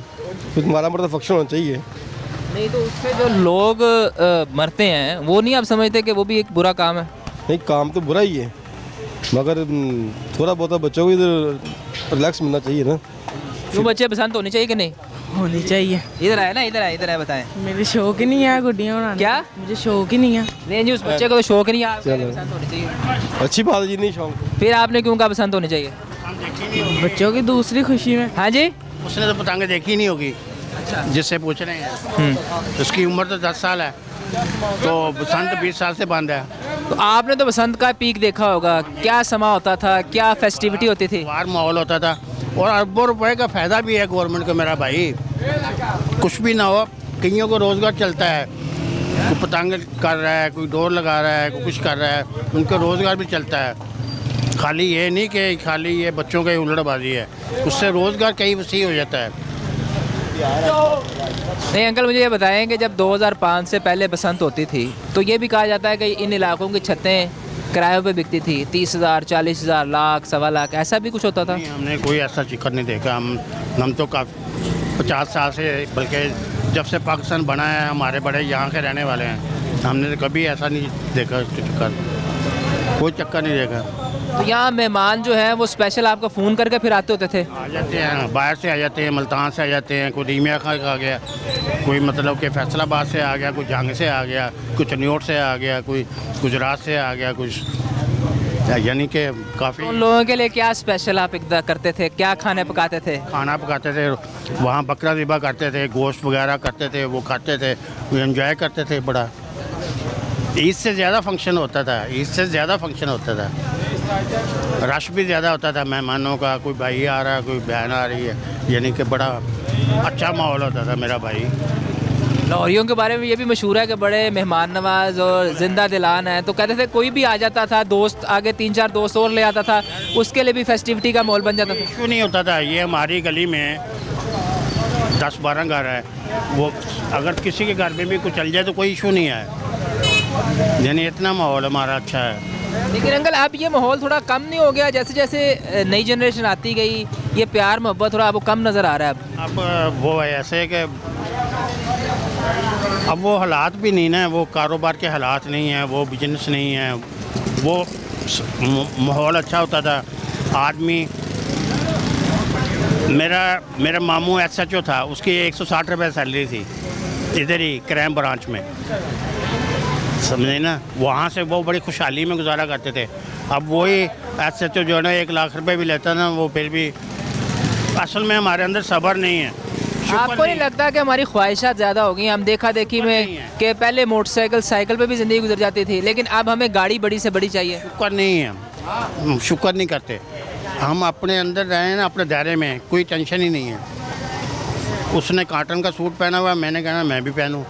कुछ हमारा मतलब फंक्शन होना चाहिए। नहीं तो उससे जो लोग मरते हैं वो नहीं आप समझते कि वो भी एक बुरा काम है? नहीं, काम तो बुरा ही है, मगर थोड़ा बहुत बच्चों को इधर रिलैक्स मिलना चाहिए ना। क्यों, बच्चे पसंद होने चाहिए कि नहीं? होनी चाहिए। इधर आए ना, इधर आए बताएं। मेरे शौक ही नहीं है गुड्डियाँ उड़ाने। क्या? मुझे शौक ही नहीं है। नहीं जी, उस बच्चे को तो शौक नहीं है, आपको पसंद होनी चाहिए। अच्छी बात है जी, नहीं शौक। फिर आपने क्यों कहा पसंद होनी चाहिए? बच्चों की दूसरी खुशी में। हाँ जी, उसने तो पतंग देखी नहीं होगी जिससे पूछ रहे हैं, उसकी उम्र तो 10 साल है, तो बसंत 20 साल से बंद है। तो आपने तो बसंत का पीक देखा होगा, क्या समा होता था, क्या फेस्टिविटी होती थी? बाहर माहौल होता था, और अरबों रुपए का फ़ायदा भी है गवर्नमेंट को मेरा भाई। कुछ भी ना हो, कईयों को रोज़गार चलता है, कोई पतंग कर रहा है, कोई डोर लगा रहा है, कोई कुछ कर रहा है, उनका रोज़गार भी चलता है। खाली ये नहीं कि खाली ये बच्चों का ही उल्लड़बाजी है, उससे रोज़गार कई वसी हो जाता है। नहीं अंकल, मुझे ये बताएं कि जब 2005 से पहले बसंत होती थी तो ये भी कहा जाता है कि इन इलाकों की छतें किरायों पे बिकती थी, 30,000, 40,000, लाख, 1.25 लाख, ऐसा भी कुछ होता था? हमने कोई ऐसा जिक्र नहीं देखा। हम तो काफ़ी 50 साल से, बल्कि जब से पाकिस्तान बना है, हमारे बड़े यहाँ के रहने वाले हैं, हमने तो कभी ऐसा नहीं देखा चक्कर, कोई चक्कर नहीं देखा। तो यहाँ मेहमान जो है वो स्पेशल आपको फ़ोन करके फिर आते होते थे? आ जाते हैं, बाहर से आ जाते हैं, मुल्तान से आ जाते हैं, कोई रीमिया खां का आ गया, कोई मतलब कि फैसलाबाद से आ गया, कोई जंग से आ गया, कोई चनियोट से आ गया, कोई गुजरात से आ गया, कुछ यानी कि काफ़ी। उन लोगों के लिए क्या स्पेशल आप इकदा करते थे, क्या खाने पकाते थे? खाना पकाते थे, वहाँ बकरा ज़िबा करते थे, गोश्त वगैरह करते थे, वो खाते थे, वो एंजॉय करते थे। बड़ा ईद से ज़्यादा फंक्शन होता था, ईद से ज़्यादा फंक्शन होता था, रश भी ज़्यादा होता था मेहमानों का, कोई भाई आ रहा है, कोई बहन आ रही है, यानी कि बड़ा अच्छा माहौल होता था मेरा भाई। लाहौरियों के बारे में ये भी मशहूर है कि बड़े मेहमान नवाज और ज़िंदा दिलान है, तो कहते थे कोई भी आ जाता था, दोस्त आगे 3-4 दोस्त और ले आता था, उसके लिए भी फेस्टिविटी का माहौल बन जाता था। इशू नहीं होता था। ये हमारी गली में 10-12 घर है, वो अगर किसी के घर में भी कुछ चल जाए तो कोई इशू नहीं है, यानी इतना माहौल हमारा अच्छा है। लेकिन अंकल अब ये माहौल थोड़ा कम नहीं हो गया? जैसे जैसे नई जनरेशन आती गई, ये प्यार मोहब्बत थोड़ा अब कम नज़र आ रहा है। अब वो है ऐसे कि अब वो हालात भी नहीं ना, वो कारोबार के हालात नहीं हैं, वो बिजनेस नहीं है, वो माहौल अच्छा होता था। आदमी मेरा मामू SHO था, उसकी 160 रुपये सैलरी थी इधर ही क्राइम ब्रांच में, समझे ना, वहाँ से वो बड़ी खुशहाली में गुजारा करते थे। अब वही SHO जो है ना 1 लाख रुपए भी लेता ना, वो फिर भी असल में हमारे अंदर सब्र नहीं है। आपको नहीं लगता कि हमारी ख्वाहिशात ज़्यादा हो गई? हम देखा देखी में कि पहले मोटरसाइकिल साइकिल पे भी ज़िंदगी गुजर जाती थी, लेकिन अब हमें गाड़ी बड़ी से बड़ी चाहिए। शुक्र नहीं है, हम शुक्र नहीं करते। हम अपने अंदर रहे ना, अपने दायरे में, कोई टेंशन ही नहीं है। उसने कॉटन का सूट पहना हुआ, मैंने कहना मैं भी पहनूं,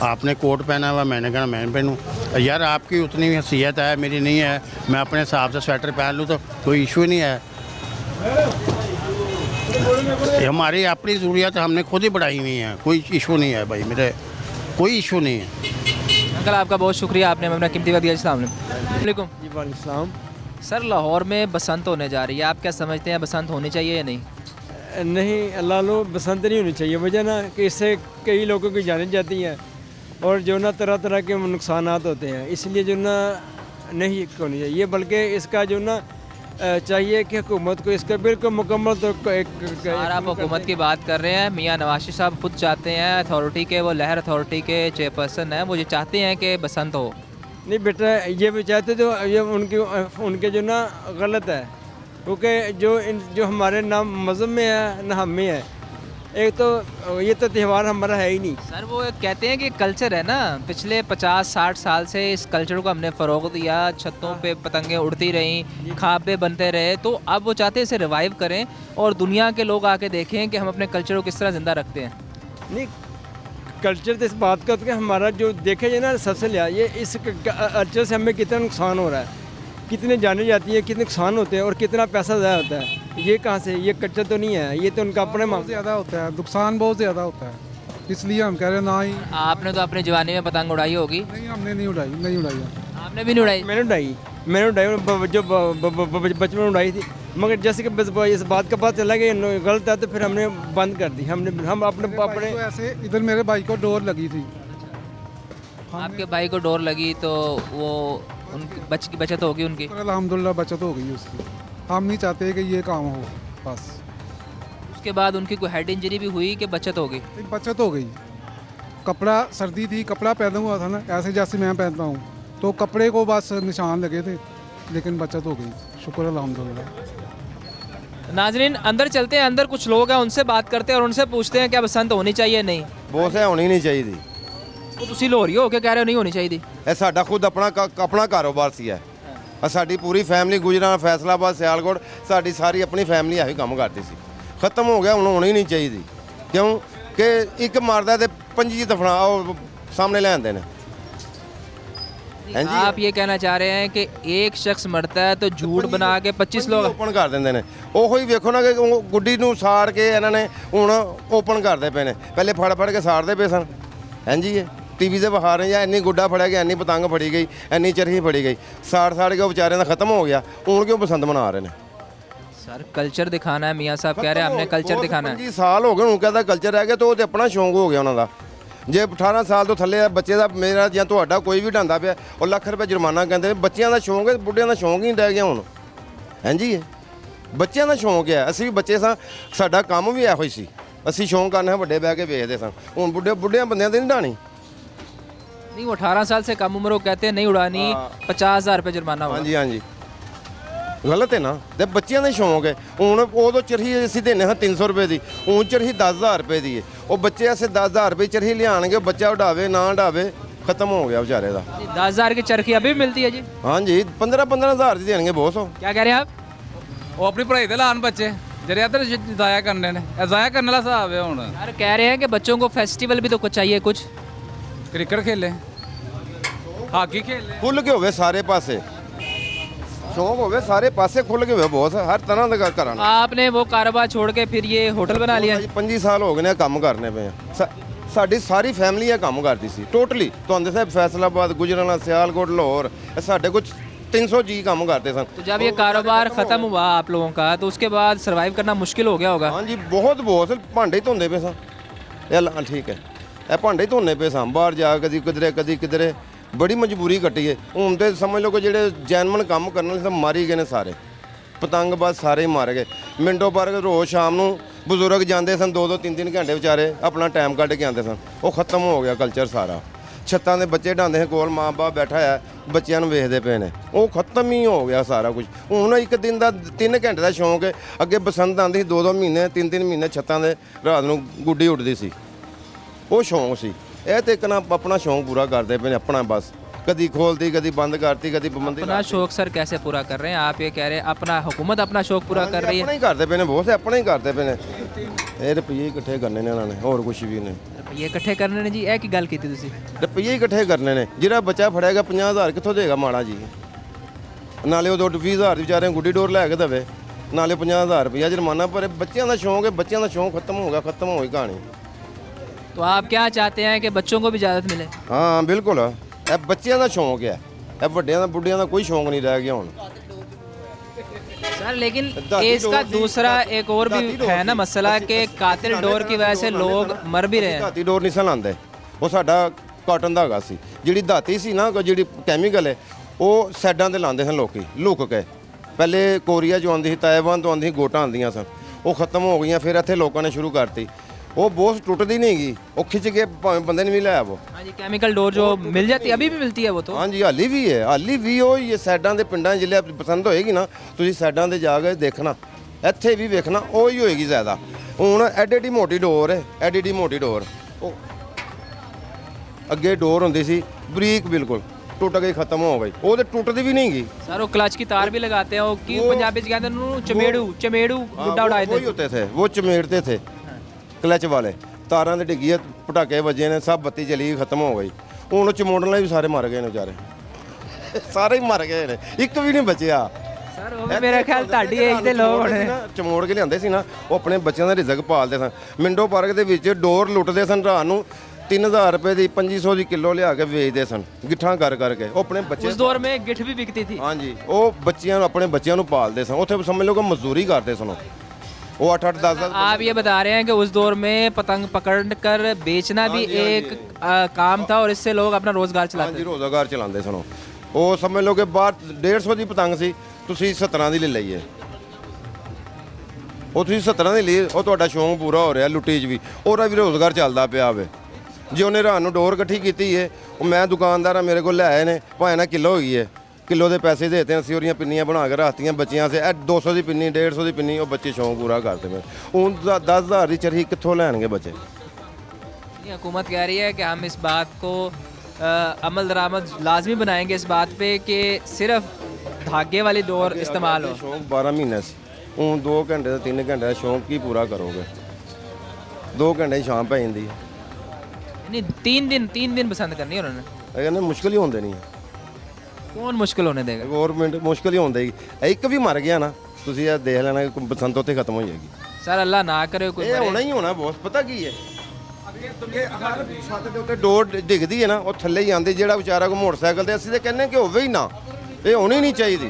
आपने कोट पहना हुआ, मैंने कहना मैं पहनूं। यार आपकी उतनी हैसियत है, मेरी नहीं है, मैं अपने हिसाब से स्वेटर पहन लूँ तो कोई इशू नहीं है। हमारी अपनी ज़रूरियात हमने खुद ही बढ़ाई हुई हैं, कोई इशू नहीं है भाई, मेरे कोई इशू नहीं है। अंकल आपका बहुत शुक्रिया, आपने अपना कीमती वक्त दिया। अस्सलाम वालेकुम। जी वालेकुम। सर लाहौर में बसंत होने जा रही है, आप क्या समझते हैं बसंत होनी चाहिए या नहीं? नहीं, अल्लाह लो बसंत नहीं होनी चाहिए, वजह ना कि इससे कई लोगों की जानें जाती हैं और जो ना तरह तरह के नुकसानात होते हैं, इसलिए जो ना नहीं होनी चाहिए, बल्कि इसका जो ना चाहिए कि हुकूमत को इसका बिल्कुल मुकम्मल तो सर आप हुकूमत की बात कर रहे हैं, मियाँ नवाज शरीफ साहब खुद चाहते हैं, अथॉरिटी के वो लहर अथॉरिटी के चेयरपर्सन हैं, वो ये चाहते हैं कि बसंत हो। नहीं बेटा, ये भी चाहते तो ये उनके जो ना गलत है, क्योंकि जो हमारे ना मज़हब में है ना हम में है। एक तो ये तो त्यौहार हमारा है ही नहीं। सर वो कहते हैं कि कल्चर है ना, पिछले 50-60 साल से इस कल्चर को हमने फ़रोग़ दिया, छतों पे पतंगें उड़ती रहीं, खाबे बनते रहे, तो अब वो चाहते हैं इसे रिवाइव करें और दुनिया के लोग आके देखें कि हम अपने कल्चर को किस तरह ज़िंदा रखते हैं। नहीं, कल्चर तो इस बात का कि हमारा जो देखे जाए ना, सबसे लिया ये इस कल्चर से हमें कितना नुकसान हो रहा है, कितने जाने जाती है, कितने नुकसान होते हैं और कितना पैसा ज़ाया होता है। ये कहाँ से, ये कच्चा तो नहीं है, ये तो उनका अपने बहुत ज़्यादा होता है, नुकसान बहुत ज़्यादा होता है, इसलिए हम कह रहे हैं ना ही। आपने तो अपनी जवानी में पतंग उड़ाई होगी। नहीं, हमने नहीं उड़ाई, नहीं उड़ाई। आपने भी नहीं उड़ाई? मैंने उड़ाई, जो बचपन में उड़ाई थी, मगर जैसे कि बस इस बात का पता चला कि गलत है तो फिर हमने बंद कर दी। हम अपने तो ऐसे इधर मेरे भाई को डोर लगी थी। आपके भाई को डोर लगी तो वो उनकी बचत होगी उनकी? अल्हम्दुलिल्लाह बचत हो गई उसकी। हम नहीं चाहते कि ये काम हो बस। उसके बाद उनकी कोई हेड इंजरी भी हुई कि बचत हो गई? बचत हो गई। कपड़ा सर्दी थी, कपड़ा पहना हुआ था ना, ऐसे जैसे मैं पहनता हूँ, तो कपड़े को बस निशान लगे थे, लेकिन बचत हो गई, शुक्र अल्हम्दुलिल्लाह। नाजरीन अंदर चलते हैं, अंदर कुछ लोग हैं, उनसे बात करते हैं और उनसे पूछते हैं क्या बसंत होनी चाहिए नहीं? बहुत है, होनी नहीं चाहिए। तो ਤੁਸੀਂ ਲੋਰੀ ਹੋ ਕੇ ਕਹਿ ਰਹੇ ਹੋ ਨਹੀਂ ਹੋਣੀ ਚਾਹੀਦੀ? ਇਹ ਸਾਡਾ ਖੁਦ ਆਪਣਾ ਕਾਰੋਬਾਰ ਸੀ ਹੈ। ਸਾਡੀ ਪੂਰੀ ਫੈਮਿਲੀ ਗੁਜਰਾਂ, ਫੈਸਲਾਬਾਦ, ਸਿਆਲਕੋਟ, ਸਾਡੀ ਸਾਰੀ ਆਪਣੀ ਫੈਮਿਲੀ ਇਹੀ ਕੰਮ ਕਰਦੀ ਸੀ। ਖਤਮ ਹੋ ਗਿਆ, ਹੁਣ ਹੋਣੀ ਨਹੀਂ ਚਾਹੀਦੀ। ਕਿਉਂ ਕਿ ਇੱਕ ਮਰਦਾ ਤੇ 25 ਦਫਨਾ ਉਹ ਸਾਹਮਣੇ ਲੈ ਆਉਂਦੇ ਨੇ। आप ये कहना चाह रहे हैं कि एक शख्स मरता है तो झूठ बना के 25 लोग ਓਪਨ ਕਰ ਦਿੰਦੇ ਨੇ। ਉਹੋ ਹੀ ਵੇਖੋ ਨਾ ਕਿ ਉਹ ਗੁੱਡੀ ਨੂੰ ਸਾੜ ਕੇ ਇਹਨਾਂ ਨੇ ਹੁਣ ਓਪਨ ਕਰਦੇ ਪਏ ਨੇ। ਪਹਿਲੇ ਫੜ ਕੇ ਸਾੜਦੇ ਪਏ ਸਨ। ਹਾਂਜੀ ਇਹ ਟੀਵੀ ਤੇ ਵਿਖਾ ਰਹੇ ਆ, ਇੰਨੀ ਗੁੱਡਾ ਫੜਿਆ ਗਿਆ, ਇੰਨੀ ਪਤੰਗ ਫੜੀ ਗਈ, ਇੰਨੀ ਚਰਖੀ ਫੜੀ ਗਈ, ਸਾੜ ਕੇ ਉਹ ਵਿਚਾਰਿਆਂ ਦਾ ਖਤਮ ਹੋ ਗਿਆ। ਹੁਣ ਕਿਉਂ ਬਸੰਤ ਮਨਾ ਰਹੇ ਨੇ? सर कल्चर दिखाना है, मियाँ साहब कह रहे हैं हमने कल्चर दिखाना है। 25 ਸਾਲ ਹੋ ਗਏ ਹੁਣ ਕਹਿੰਦਾ ਕਲਚਰ ਰਹਿ ਗਿਆ, ਤੇ ਉਹ ਤੇ ਆਪਣਾ ਸ਼ੌਂਕ ਹੋ ਗਿਆ ਉਹਨਾਂ ਦਾ। ਜੇ 18 ਸਾਲ ਤੋਂ ਥੱਲੇ ਆ ਬੱਚੇ ਦਾ, ਮੇਰਾ ਜਾਂ ਤੁਹਾਡਾ ਕੋਈ ਵੀ ਢਾਂਦਾ ਪਿਆ, ਉਹ ਲੱਖ ਰੁਪਏ ਜੁਰਮਾਨਾ ਕਹਿੰਦੇ। ਬੱਚਿਆਂ ਦਾ ਸ਼ੌਂਕ ਹੈ, ਬੁੱਢਿਆਂ ਦਾ ਸ਼ੌਂਕ ਹੀ ਨਹੀਂ ਰਹਿ ਗਿਆ ਹੁਣ। ਹਾਂਜੀ ਇਹ ਬੱਚਿਆਂ ਦਾ ਸ਼ੌਂਕ ਹੈ। ਅਸੀਂ ਵੀ ਬੱਚੇ ਸਾਂ, ਸਾਡਾ ਕੰਮ ਵੀ ਇਹੋ ਹੀ ਸੀ। ਅਸੀਂ ਸ਼ੌਂਕ ਕਰਨਾ ਵੱਡੇ ਬਹਿ ਕੇ ਵੇਖਦੇ ਸਾਂ। ਹੁਣ ਬੁੱਢਿਆਂ ਬੰਦਿਆਂ ਦੇ ਨਹੀਂ ਢਾਣੀ। नहीं वो 18 साल से कम उम्र को कहते हैं नहीं उड़ानी, 50,000 रुपये जुर्माना होगा। ਹਾਂਜੀ ਹਾਂਜੀ ਗਲਤ ਹੈ ਨਾ। ਤੇ ਬੱਚਿਆਂ ਦਾ ਸ਼ੌਂਕ ਹੈ। ਹੁਣ ਉਦੋਂ ਚਰਖੀ ਅਸੀਂ ਦਿੰਦੇ ਹਾਂ 300 ਰੁਪਏ ਦੀ, ਹੁਣ ਚਰਖੀ 10,000 ਰੁਪਏ ਦੀ ਹੈ। ਉਹ ਬੱਚੇ ਐਸੇ 10,000 ਰੁਪਏ ਚਰਖੀ ਲਿਆਣਗੇ, ਬੱਚਾ ਉਡਾਵੇ ਨਾ ਉਡਾਵੇ, ਖਤਮ ਹੋ ਗਿਆ ਵਿਚਾਰੇ ਦਾ। 10,000 की चरखी अभी भी मिलती है जी? ਹਾਂਜੀ 15,000 ਦੀ ਦੇਣਗੇ ਬਹੁਤ। क्या कह रहे हैं आप? ਉਹ ਆਪਣੀ ਪੜ੍ਹਾਈ ਤੇ ਲਾਣ ਬੱਚੇ ਜਿਹੜੇ ਇੱਧਰ ਜ਼ਾਇਆ ਕਰਨੇ ਨੇ, ਇਹ ਜ਼ਾਇਆ ਕਰਨ ਵਾਲਾ ਹਿਸਾਬ ਹੈ ਹੁਣ। यार कह रहे हैं कि बच्चों को फेस्टिवल भी तो कुछ चाहिए, कुछ क्रिकेट खेले, हाकी खेले, ਖੁੱਲ ਕੇ ਹੋਵੇ ਸਾਰੇ ਪਾਸੇ, ਸ਼ੌਂਕ ਹੋਵੇ ਸਾਰੇ ਪਾਸੇ, ਖੁੱਲ ਕੇ ਹੋਵੇ ਬਹੁਤ, ਹਰ ਤਰ੍ਹਾਂ ਦਾ ਕਰਾਂਗੇ। आपने वो कारोबार छोड़ के फिर ये होटल बना लिया? 25 ਸਾਲ ਹੋ ਗਏ ਨੇ ਕੰਮ ਕਰਨੇ ਪਏ ਆ। ਸਾਡੀ ਸਾਰੀ ਫੈਮਿਲੀ ਇਹ ਕੰਮ ਕਰਦੀ ਸੀ ਟੋਟਲੀ। ਤੁਹਾਨੂੰ ਦੱਸਿਆ फैसलाबाद, गुजरांवाला, सियालकोट, लाहौर, ਸਾਡੇ कुछ 300 जी काम करते सन। तो जब ये कारोबार ख़त्म हुआ आप लोगों का, तो उसके बाद सर्वाइव करना मुश्किल हो गया होगा? हाँ जी बहुत भांडे धोंदे पे सन। ठीक है, ਇਹ ਭਾਂਡੇ ਧੋਣੇ ਪਏ ਸਾਂ ਬਾਹਰ ਜਾ, ਕਦੀ ਕਿਧਰੇ ਬੜੀ ਮਜਬੂਰੀ ਕੱਟੀ ਹੈ। ਹੁਣ ਤੇ ਸਮਝ ਲਓ ਕਿ ਜਿਹੜੇ ਜੈਨਮਨ ਕੰਮ ਕਰਨ ਵਾਲੇ ਸਭ ਮਾਰੀ ਗਏ ਨੇ ਸਾਰੇ। ਪਤੰਗਬਾਜ਼ ਸਾਰੇ ਮਾਰ ਗਏ। ਮਿੰਟੋ ਪਰ ਰੋਜ਼ ਸ਼ਾਮ ਨੂੰ ਬਜ਼ੁਰਗ ਜਾਂਦੇ ਸਨ 2-2 3-3 ਘੰਟੇ ਵਿਚਾਰੇ ਆਪਣਾ ਟਾਈਮ ਕੱਢ ਕੇ ਆਉਂਦੇ ਸਨ। ਉਹ ਖਤਮ ਹੋ ਗਿਆ ਕਲਚਰ ਸਾਰਾ। ਛੱਤਾਂ ਦੇ ਬੱਚੇ ਢਾਂਦੇ ਕੋਲ ਮਾਂ ਬਾਪ ਬੈਠਾ ਹੈ, ਬੱਚਿਆਂ ਨੂੰ ਵੇਖਦੇ ਪਏ ਨੇ। ਉਹ ਖਤਮ ਹੀ ਹੋ ਗਿਆ ਸਾਰਾ ਕੁਝ। ਹੁਣ ਇੱਕ ਦਿਨ ਦਾ 3 ਘੰਟੇ ਦਾ ਸ਼ੌਂਕ ਹੈ। ਅੱਗੇ ਬਸੰਤ ਆਉਂਦੀ ਸੀ 2-2 ਮਹੀਨੇ 3-3 ਮਹੀਨੇ ਛੱਤਾਂ ਦੇ ਰਾਤ ਨੂੰ ਗੁੱਡੀ ਉੱਡਦੀ ਸੀ। ਉਹ ਸ਼ੌਂਕ ਸੀ। ਇਹ ਤੇ ਇੱਕ ਨਾ ਆਪਣਾ ਸ਼ੌਂਕ ਪੂਰਾ ਕਰਦੇ ਪਏ ਨੇ ਆਪਣਾ। ਬਸ कभी खोलती, कभी बंद करती, कभी पाबंदी। अपना शौक सर कैसे पूरा कर रहे हैं आप? ये कह रहे हैं अपना हुकूमत अपना शौक पूरा कर रही है? अपना ही करते पे ने, बहुत से अपना ही करते पे ने। ਇਹ ਰੁਪਈਏ ਇਕੱਠੇ ਕਰਨੇ ਨੇ ਇਹਨਾਂ ਨੇ, ਹੋਰ ਕੁਝ ਵੀ ਨਹੀਂ। ਰੁਪਈਏ ਇਕੱਠੇ ਕਰਨੇ ਨੇ ਜੀ, ਇਹ ਕੀ ਗੱਲ ਕੀਤੀ ਤੁਸੀਂ? ਰੁਪਈਏ ਇਕੱਠੇ ਕਰਨੇ ਨੇ। ਜਿਹੜਾ ਬੱਚਾ ਫੜੇਗਾ 50,000 ਕਿੱਥੋਂ ਦੇਗਾ ਮਾੜਾ ਜੀ? ਨਾਲੇ ਉਹ 20,000 ਵਿਚਾਰੇ ਗੁੱਡੀ ਡੋਰ ਲੈ ਕੇ ਦੇਵੇ, ਨਾਲੇ 50,000 ਰੁਪਈਆ ਜੁਰਮਾਨਾ ਭਰੇ। ਬੱਚਿਆਂ ਦਾ ਸ਼ੌਂਕ ਹੈ, ਬੱਚਿਆਂ ਦਾ ਸ਼ੌਂਕ ਖਤਮ ਹੋ ਗਿਆ, ਖਤਮ ਹੋਈ ਕਹਾਣੀ। तो आप क्या चाहते हैं कि बच्चों को भी इजाज़त मिले? हाँ बिल्कुल, ਇਹ ਬੱਚਿਆਂ ਦਾ ਸ਼ੌਂਕ ਹੈ। ਇਹ ਵੱਡਿਆਂ ਦਾ ਬੁੱਢਿਆਂ ਦਾ ਕੋਈ ਸ਼ੌਂਕ ਨਹੀਂ ਰਹਿ ਗਿਆ ਹੁਣ। सर लेकिन इसका दूसरा एक और भी है ना मसला कि कातिल डोर की वजह से लोग मर भी रहे हैं। ਦਾਤੀ ਡੋਰ ਨਹੀਂ ਸਨ ਲਾਉਂਦੇ, ਉਹ ਸਾਡਾ ਕਾਟਨ ਦਾ ਹੈਗਾ ਸੀ। ਜਿਹੜੀ ਦਾਤੀ ਸੀ ਨਾ, ਜਿਹੜੀ ਕੈਮੀਕਲ ਹੈ, ਉਹ ਸਾਈਡਾਂ ਤੇ ਲਾਉਂਦੇ ਸਨ ਲੋਕੀ ਲੁੱਕ ਕੇ। ਪਹਿਲੇ ਕੋਰੀਆ ਚੋਂ ਆਉਂਦੀ ਸੀ, ਤਾਇਵਾਨ ਤੋਂ ਆਉਂਦੀ ਸੀ, ਗੋਟਾਂ ਆਉਂਦੀਆਂ ਸਨ। ਉਹ ਖਤਮ ਹੋ ਗਈਆਂ। ਫਿਰ ਇੱਥੇ ਲੋਕਾਂ ਨੇ ਸ਼ੁਰੂ ਕਰਤੀ। ਉਹ ਬਹੁਤ ਟੁੱਟਦੀ नहीं गई, ਉਹ ਖਿੱਚ ਕੇ ਭਾਵੇਂ ਬੰਦੇ ਨੇ ਵੀ ਲਿਆ। ਉਹ हाँ जी केमिकल डोर जो मिल जाती है, अभी भी मिलती है वो तो? हाँ जी ਹਾਲੀ ਵੀ ਹੈ, ਹਾਲੀ ਵੀ ਉਹ ਹੀ ਸਾਈਡਾਂ ਦੇ ਪਿੰਡਾਂ ਜਿਲੇ ਪਸੰਦ ਹੋਏਗੀ ਨਾ, ਤੁਸੀਂ ਸਾਈਡਾਂ ਤੇ ਜਾ ਕੇ ਦੇਖਣਾ, ਇੱਥੇ ਵੀ ਵੇਖਣਾ, ਉਹ ਹੀ ਹੋਏਗੀ ਜ਼ਿਆਦਾ। ਹੁਣ ਐਡੀ ਮੋਟੀ ਡੋਰ ਹੈ, ਐਡੀ ਮੋਟੀ ਡੋਰ। ਉਹ ਅੱਗੇ ਡੋਰ ਹੁੰਦੀ ਸੀ ਬਰੀਕ, ਬਿਲਕੁਲ टूट गई, खत्म हो गई। वो तो टूटती भी नहीं गई सर। वो क्लच की तार भी लगाते हैं, वो क्यों पंजाबी में कहते हैं चमेड़ू गुड्डा उड़ाए थे। वही होते थे, वो चमेड़ते थे क्लच वाले। तारां दे डिग्गी, पटाके बजे ने, सब बत्ती चली गई, खत्म हो गई। हुण चमोड़न वाले भी सारे मर गए ने बेचारे, सारे ही मर गए ने, एक भी नहीं बचिया। ਸਰ ਉਹ ਵੀ ਮੇਰੇ ਖਿਆਲ ਤੁਹਾਡੀ ਏਜ ਦੇ ਲੋਕ ਹੋਣੇ ਚਮੋੜ ਕੇ ਲਿਆਂਦੇ ਸੀ ਨਾ, ਉਹ ਆਪਣੇ ਬੱਚਿਆਂ ਦਾ ਰਿਜ਼ਕ ਪਾਲਦੇ ਸਨ। ਮਿੰਡੋ ਪਾਰਕ ਦੇ ਵਿੱਚ ਡੋਰ ਲੁੱਟਦੇ ਸਨ, ਰਾਤ ਨੂੰ 3000 रुपए ਦੀ 2500 ਦੀ ਕਿਲੋ ਲਿਆ ਕੇ ਵੇਚਦੇ ਸਨ ਗਿੱਠਾਂ ਕਰ ਕਰਕੇ। ਉਹ ਆਪਣੇ ਬੱਚੇ उस दौर में गिठ भी बिकती थी। हाँ जी, ਉਹ ਬੱਚਿਆਂ ਨੂੰ ਆਪਣੇ ਬੱਚਿਆਂ ਨੂੰ ਪਾਲਦੇ ਸਨ। ਉੱਥੇ ਸਮਝ ਲਓ ਕਿ ਮਜ਼ਦੂਰੀ ਕਰਦੇ ਸਨ वो 8-8 10-10। आप ये बता रहे हैं कि उस दौर में पतंग पकड़ कर बेचना भी एक काम था और इससे लोग अपना रोजगार चलाते थे। रोजगार चलाते सन। ਉਹ ਸਮਝ ਲਓ ਕਿ ਬਾਹਰ 150 ਦੀ ਪਤੰਗ ਸੀ, ਤੁਸੀਂ 17 ਦੀ ਲੈ ਲਈਏ। ਉਹ ਤੁਸੀਂ 17 ਦੀ ਲਈ, ਉਹ ਤੁਹਾਡਾ ਸ਼ੌਂਕ ਪੂਰਾ ਹੋ ਰਿਹਾ, ਲੁੱਟੀ 'ਚ ਵੀ ਉਹਦਾ ਵੀ ਰੋਜ਼ਗਾਰ ਚੱਲਦਾ ਪਿਆ ਵੇ। ਜੇ ਉਹਨੇ ਰਾਤ ਨੂੰ ਡੋਰ ਇਕੱਠੀ ਕੀਤੀ ਹੈ, ਉਹ ਮੈਂ ਦੁਕਾਨਦਾਰ ਆ, ਮੇਰੇ ਕੋਲ ਲੈ ਆਏ ਨੇ, ਭਾਵੇਂ ਨਾ ਕਿਲੋ ਹੋਈ ਹੈ, ਕਿਲੋ ਦੇ ਪੈਸੇ ਦੇਤੇ ਅਸੀਂ, ਉਹਦੀਆਂ ਪਿੰਨੀਆਂ ਬਣਾ ਕੇ ਰੱਖਤੀਆਂ ਬੱਚਿਆਂ ਸੇ। 200 ਦੀ ਪਿੰਨੀ 150 ਦੀ ਪਿੰਨੀ, ਉਹ ਬੱਚੇ ਸ਼ੌਂਕ ਪੂਰਾ ਕਰਦੇ ਪਏ। ਹੁਣ 10,000 ਦੀ ਚਰਖੀ ਕਿੱਥੋਂ ਲੈਣਗੇ ਬੱਚੇ? हुकूमत कह रही है कि हम इस बात को अमल दरामद लाजमी बनाएंगे इस बात पे कि सिर्फ धागे वाली डोर इस्तेमाल हो। शौक 12 महीने से ਹੁਣ 2 ਘੰਟੇ ਦਾ 3 ਘੰਟੇ ਦਾ ਸ਼ੌਂਕ ਕੀ ਪੂਰਾ ਕਰੋਗੇ? 2 ਘੰਟੇ ਸ਼ਾਮ ਪੈ ਜਾਂਦੀ ਹੈ। नहीं 3 दिन पसंद करनी है उन्होंने। ਇਹ ਕਹਿੰਦੇ ਮੁਸ਼ਕਿਲ ਹੀ ਹੁੰਦੇ ਨਹੀਂ। कौन मुश्किल होने देगा? गवर्नमेंट मुश्किल ही होंगी। एक भी मर गया ना, तुम यह देख लेना कि बसंत उत्थे खत्म हो जाएगी। सर अल्लाह ना करे कोई ये होना ही होना बॉस। पता की है ਕਿ ਹਰ ਛੱਤ ਦੇ ਉੱਤੇ ਡੋਰ ਡਿੱਗਦੀ ਹੈ ਨਾ, ਉਹ ਥੱਲੇ ਹੀ ਆਂਦੀ। ਜਿਹੜਾ ਵਿਚਾਰਾ ਕੋ ਮੋਟਰਸਾਈਕਲ ਤੇ, ਅਸੀਂ ਤਾਂ ਕਹਿੰਦੇ ਕਿ ਹੋਵੇ ਹੀ ਨਾ, ਇਹ ਹੋਣੀ नहीं चाहिए।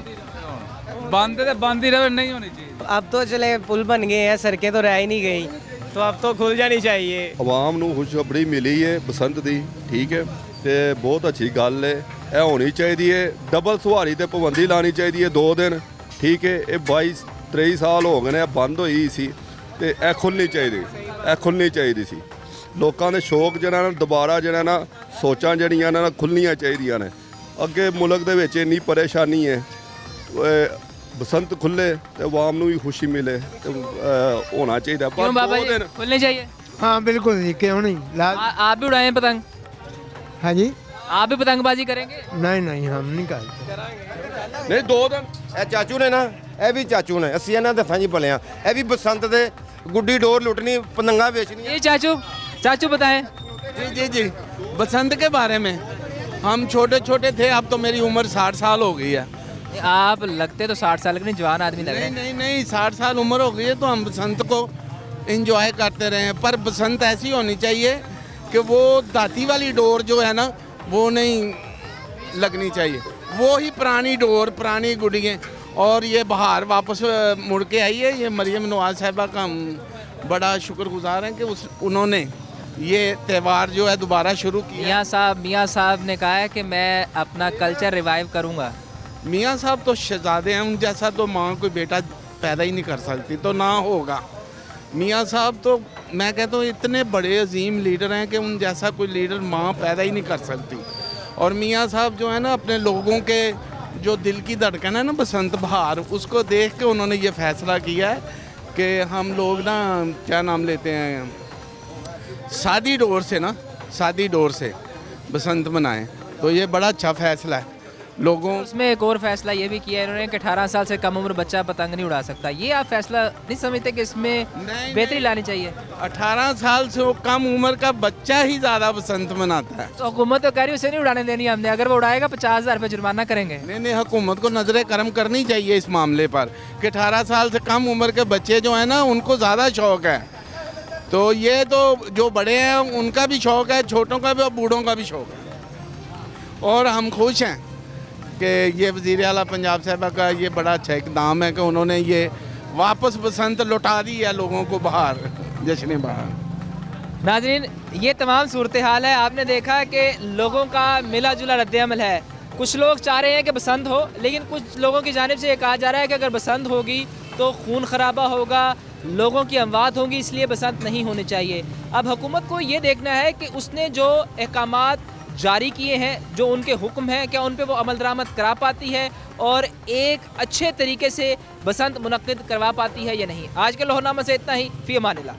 बंद है बंद ही रहे, नहीं होनी चाहिए। अब तो चले पुल बन गए हैं, सड़कें तो रह ही नहीं गई, तो अब तो खुल जानी चाहिए। आवाम ਨੂੰ ਖੁਸ਼ਖਬਰੀ ਮਿਲੀ ਹੈ ਬਸੰਤ ਦੀ, ਠੀਕ ਹੈ, ਤੇ ਬਹੁਤ ਅੱਛੀ ਗੱਲ ਹੈ। ਇਹ ਹੋਣੀ ਚਾਹੀਦੀ ਹੈ। ਡਬਲ ਸਵਾਰੀ ਤੇ ਪਾਬੰਦੀ ਲਾਣੀ ਚਾਹੀਦੀ ਹੈ 2 ਦਿਨ, ਠੀਕ ਹੈ। ਇਹ 22-23 ਸਾਲ ਹੋ ਗਏ ਨੇ ਬੰਦ ਹੋਈ ਸੀ, ਤੇ ਇਹ ਖੁੱਲਣੀ ਚਾਹੀਦੀ ਸੀ। ਲੋਕਾਂ ਦੇ ਸ਼ੌਕ ਜਿਹੜਾ ਨਾ ਦੁਬਾਰਾ ਜਿਹੜਾ ਨਾ ਸੋਚਾਂ ਜਿਹੜੀਆਂ ਨਾ ਖੁੱਲਣੀਆਂ ਚਾਹੀਦੀਆਂ ਨੇ। ਅੱਗੇ ਮੁਲਕ ਦੇ ਵਿੱਚ ਇੰਨੀ ਪਰੇਸ਼ਾਨੀ ਹੈ, बसंत खुले तो आवाम भी खुशी मिले तो होना चाहिए। क्यों बाबा जी खुलने चाहिए? हाँ बिल्कुल, क्यों नहीं। आप भी उड़ाएं पतंग? हाँ जी। आप भी पतंगबाजी करेंगे? नहीं हम नहीं करते। नहीं 2 दिन। ਇਹ ਚਾਚੂ ਨੇ ਨਾ, ਇਹ ਵੀ ਚਾਚੂ ਨੇ, ਅਸੀਂ ਇਹਨਾਂ ਦੇ ਹੱਥਾਂ 'ਚ ਪਲੇ ਆ। ਇਹ ਵੀ ਬਸੰਤ ਦੇ ਗੁੱਡੀ ਡੋਰ ਲੁੱਟਣੀ, ਪਤੰਗਾਂ ਵੇਚਣੀ। ये चाचू बताएं। जी बसंत के बारे में हम छोटे थे, अब तो मेरी उम्र 60 साल हो गई है। आप लगते तो 60 साल के नहीं, जवान आदमी लग रहे हैं। नहीं 60 साल उम्र हो गई है, तो हम बसंत को एंजॉय करते रहे हैं। पर बसंत ऐसी होनी चाहिए कि वो दाती वाली डोर जो है ना, वो नहीं लगनी चाहिए। वो ही पुरानी डोर, पुरानी गुड़ियाँ। और ये बहार वापस मुड़ के आई है। ये मरियम नवाज साहिबा का हम बड़ा शुक्रगुजार हैं कि उन्होंने ये त्यौहार जो है दोबारा शुरू किया। मियाँ साहब ने कहा है कि मैं अपना कल्चर रिवाइव करूँगा। मियाँ साहब तो शहजादे हैं, उन जैसा तो माँ कोई बेटा पैदा ही नहीं कर सकती, तो ना होगा। मियाँ साहब तो मैं कहता हूँ इतने बड़े अजीम लीडर हैं कि उन जैसा कोई लीडर माँ पैदा ही नहीं कर सकती। और मियाँ साहब जो है ना, अपने लोगों के जो दिल की धड़कन है ना, बसंत बहार, उसको देख के उन्होंने ये फैसला किया है कि हम लोग ना क्या नाम लेते हैं, सादी डोर से बसंत मनाएं। तो ये बड़ा अच्छा फैसला है लोगों। उसमें एक और फैसला ये भी किया है इन्होंने कि 18 साल से कम उम्र बच्चा पतंग नहीं उड़ा सकता। ये आप फैसला नहीं समझते कि इसमें बेहतरी लानी चाहिए? 18 साल से वो कम उम्र का बच्चा ही ज़्यादा बसंत मनाता है। तो हुकूमत तो कह रही है उसे नहीं उड़ाने देनी हमने, अगर वो उड़ाएगा 50,000 रुपये जुर्माना करेंगे। नहीं हुकूमत को नजर करम करनी चाहिए इस मामले पर कि 18 साल से कम उम्र के बच्चे जो हैं ना, उनको ज़्यादा शौक है। तो ये तो जो बड़े हैं उनका भी शौक है, छोटों का भी और बूढ़ों का भी शौक है। और हम खुश हैं कि ये वज़ीर आला पंजाब साहिबा का ये बड़ा अच्छा इक़दाम है कि उन्होंने ये वापस बसंत लौटा दी है लोगों को बाहर, जश्न बाहर। नाज़रीन, ये तमाम सूरत हाल है। आपने देखा कि लोगों का मिला जुला रद्द-ए-अमल है। कुछ लोग चाह रहे हैं कि बसंत हो, लेकिन कुछ लोगों की जानिब से ये कहा जा रहा है कि अगर बसंत होगी तो खून खराबा होगा, लोगों की अमवात होंगी, इसलिए बसंत नहीं होनी चाहिए। अब हुकूमत को ये देखना है कि उसने जो अहकामात जारी किए हैं, जो उनके हुक्म हैं, क्या उन पे वो अमल दरामद करा पाती है और एक अच्छे तरीके से बसंत मुनक्किद करवा पाती है या नहीं। आज के लोहनामा से इतना ही। फ़ी अमानिल्लाह।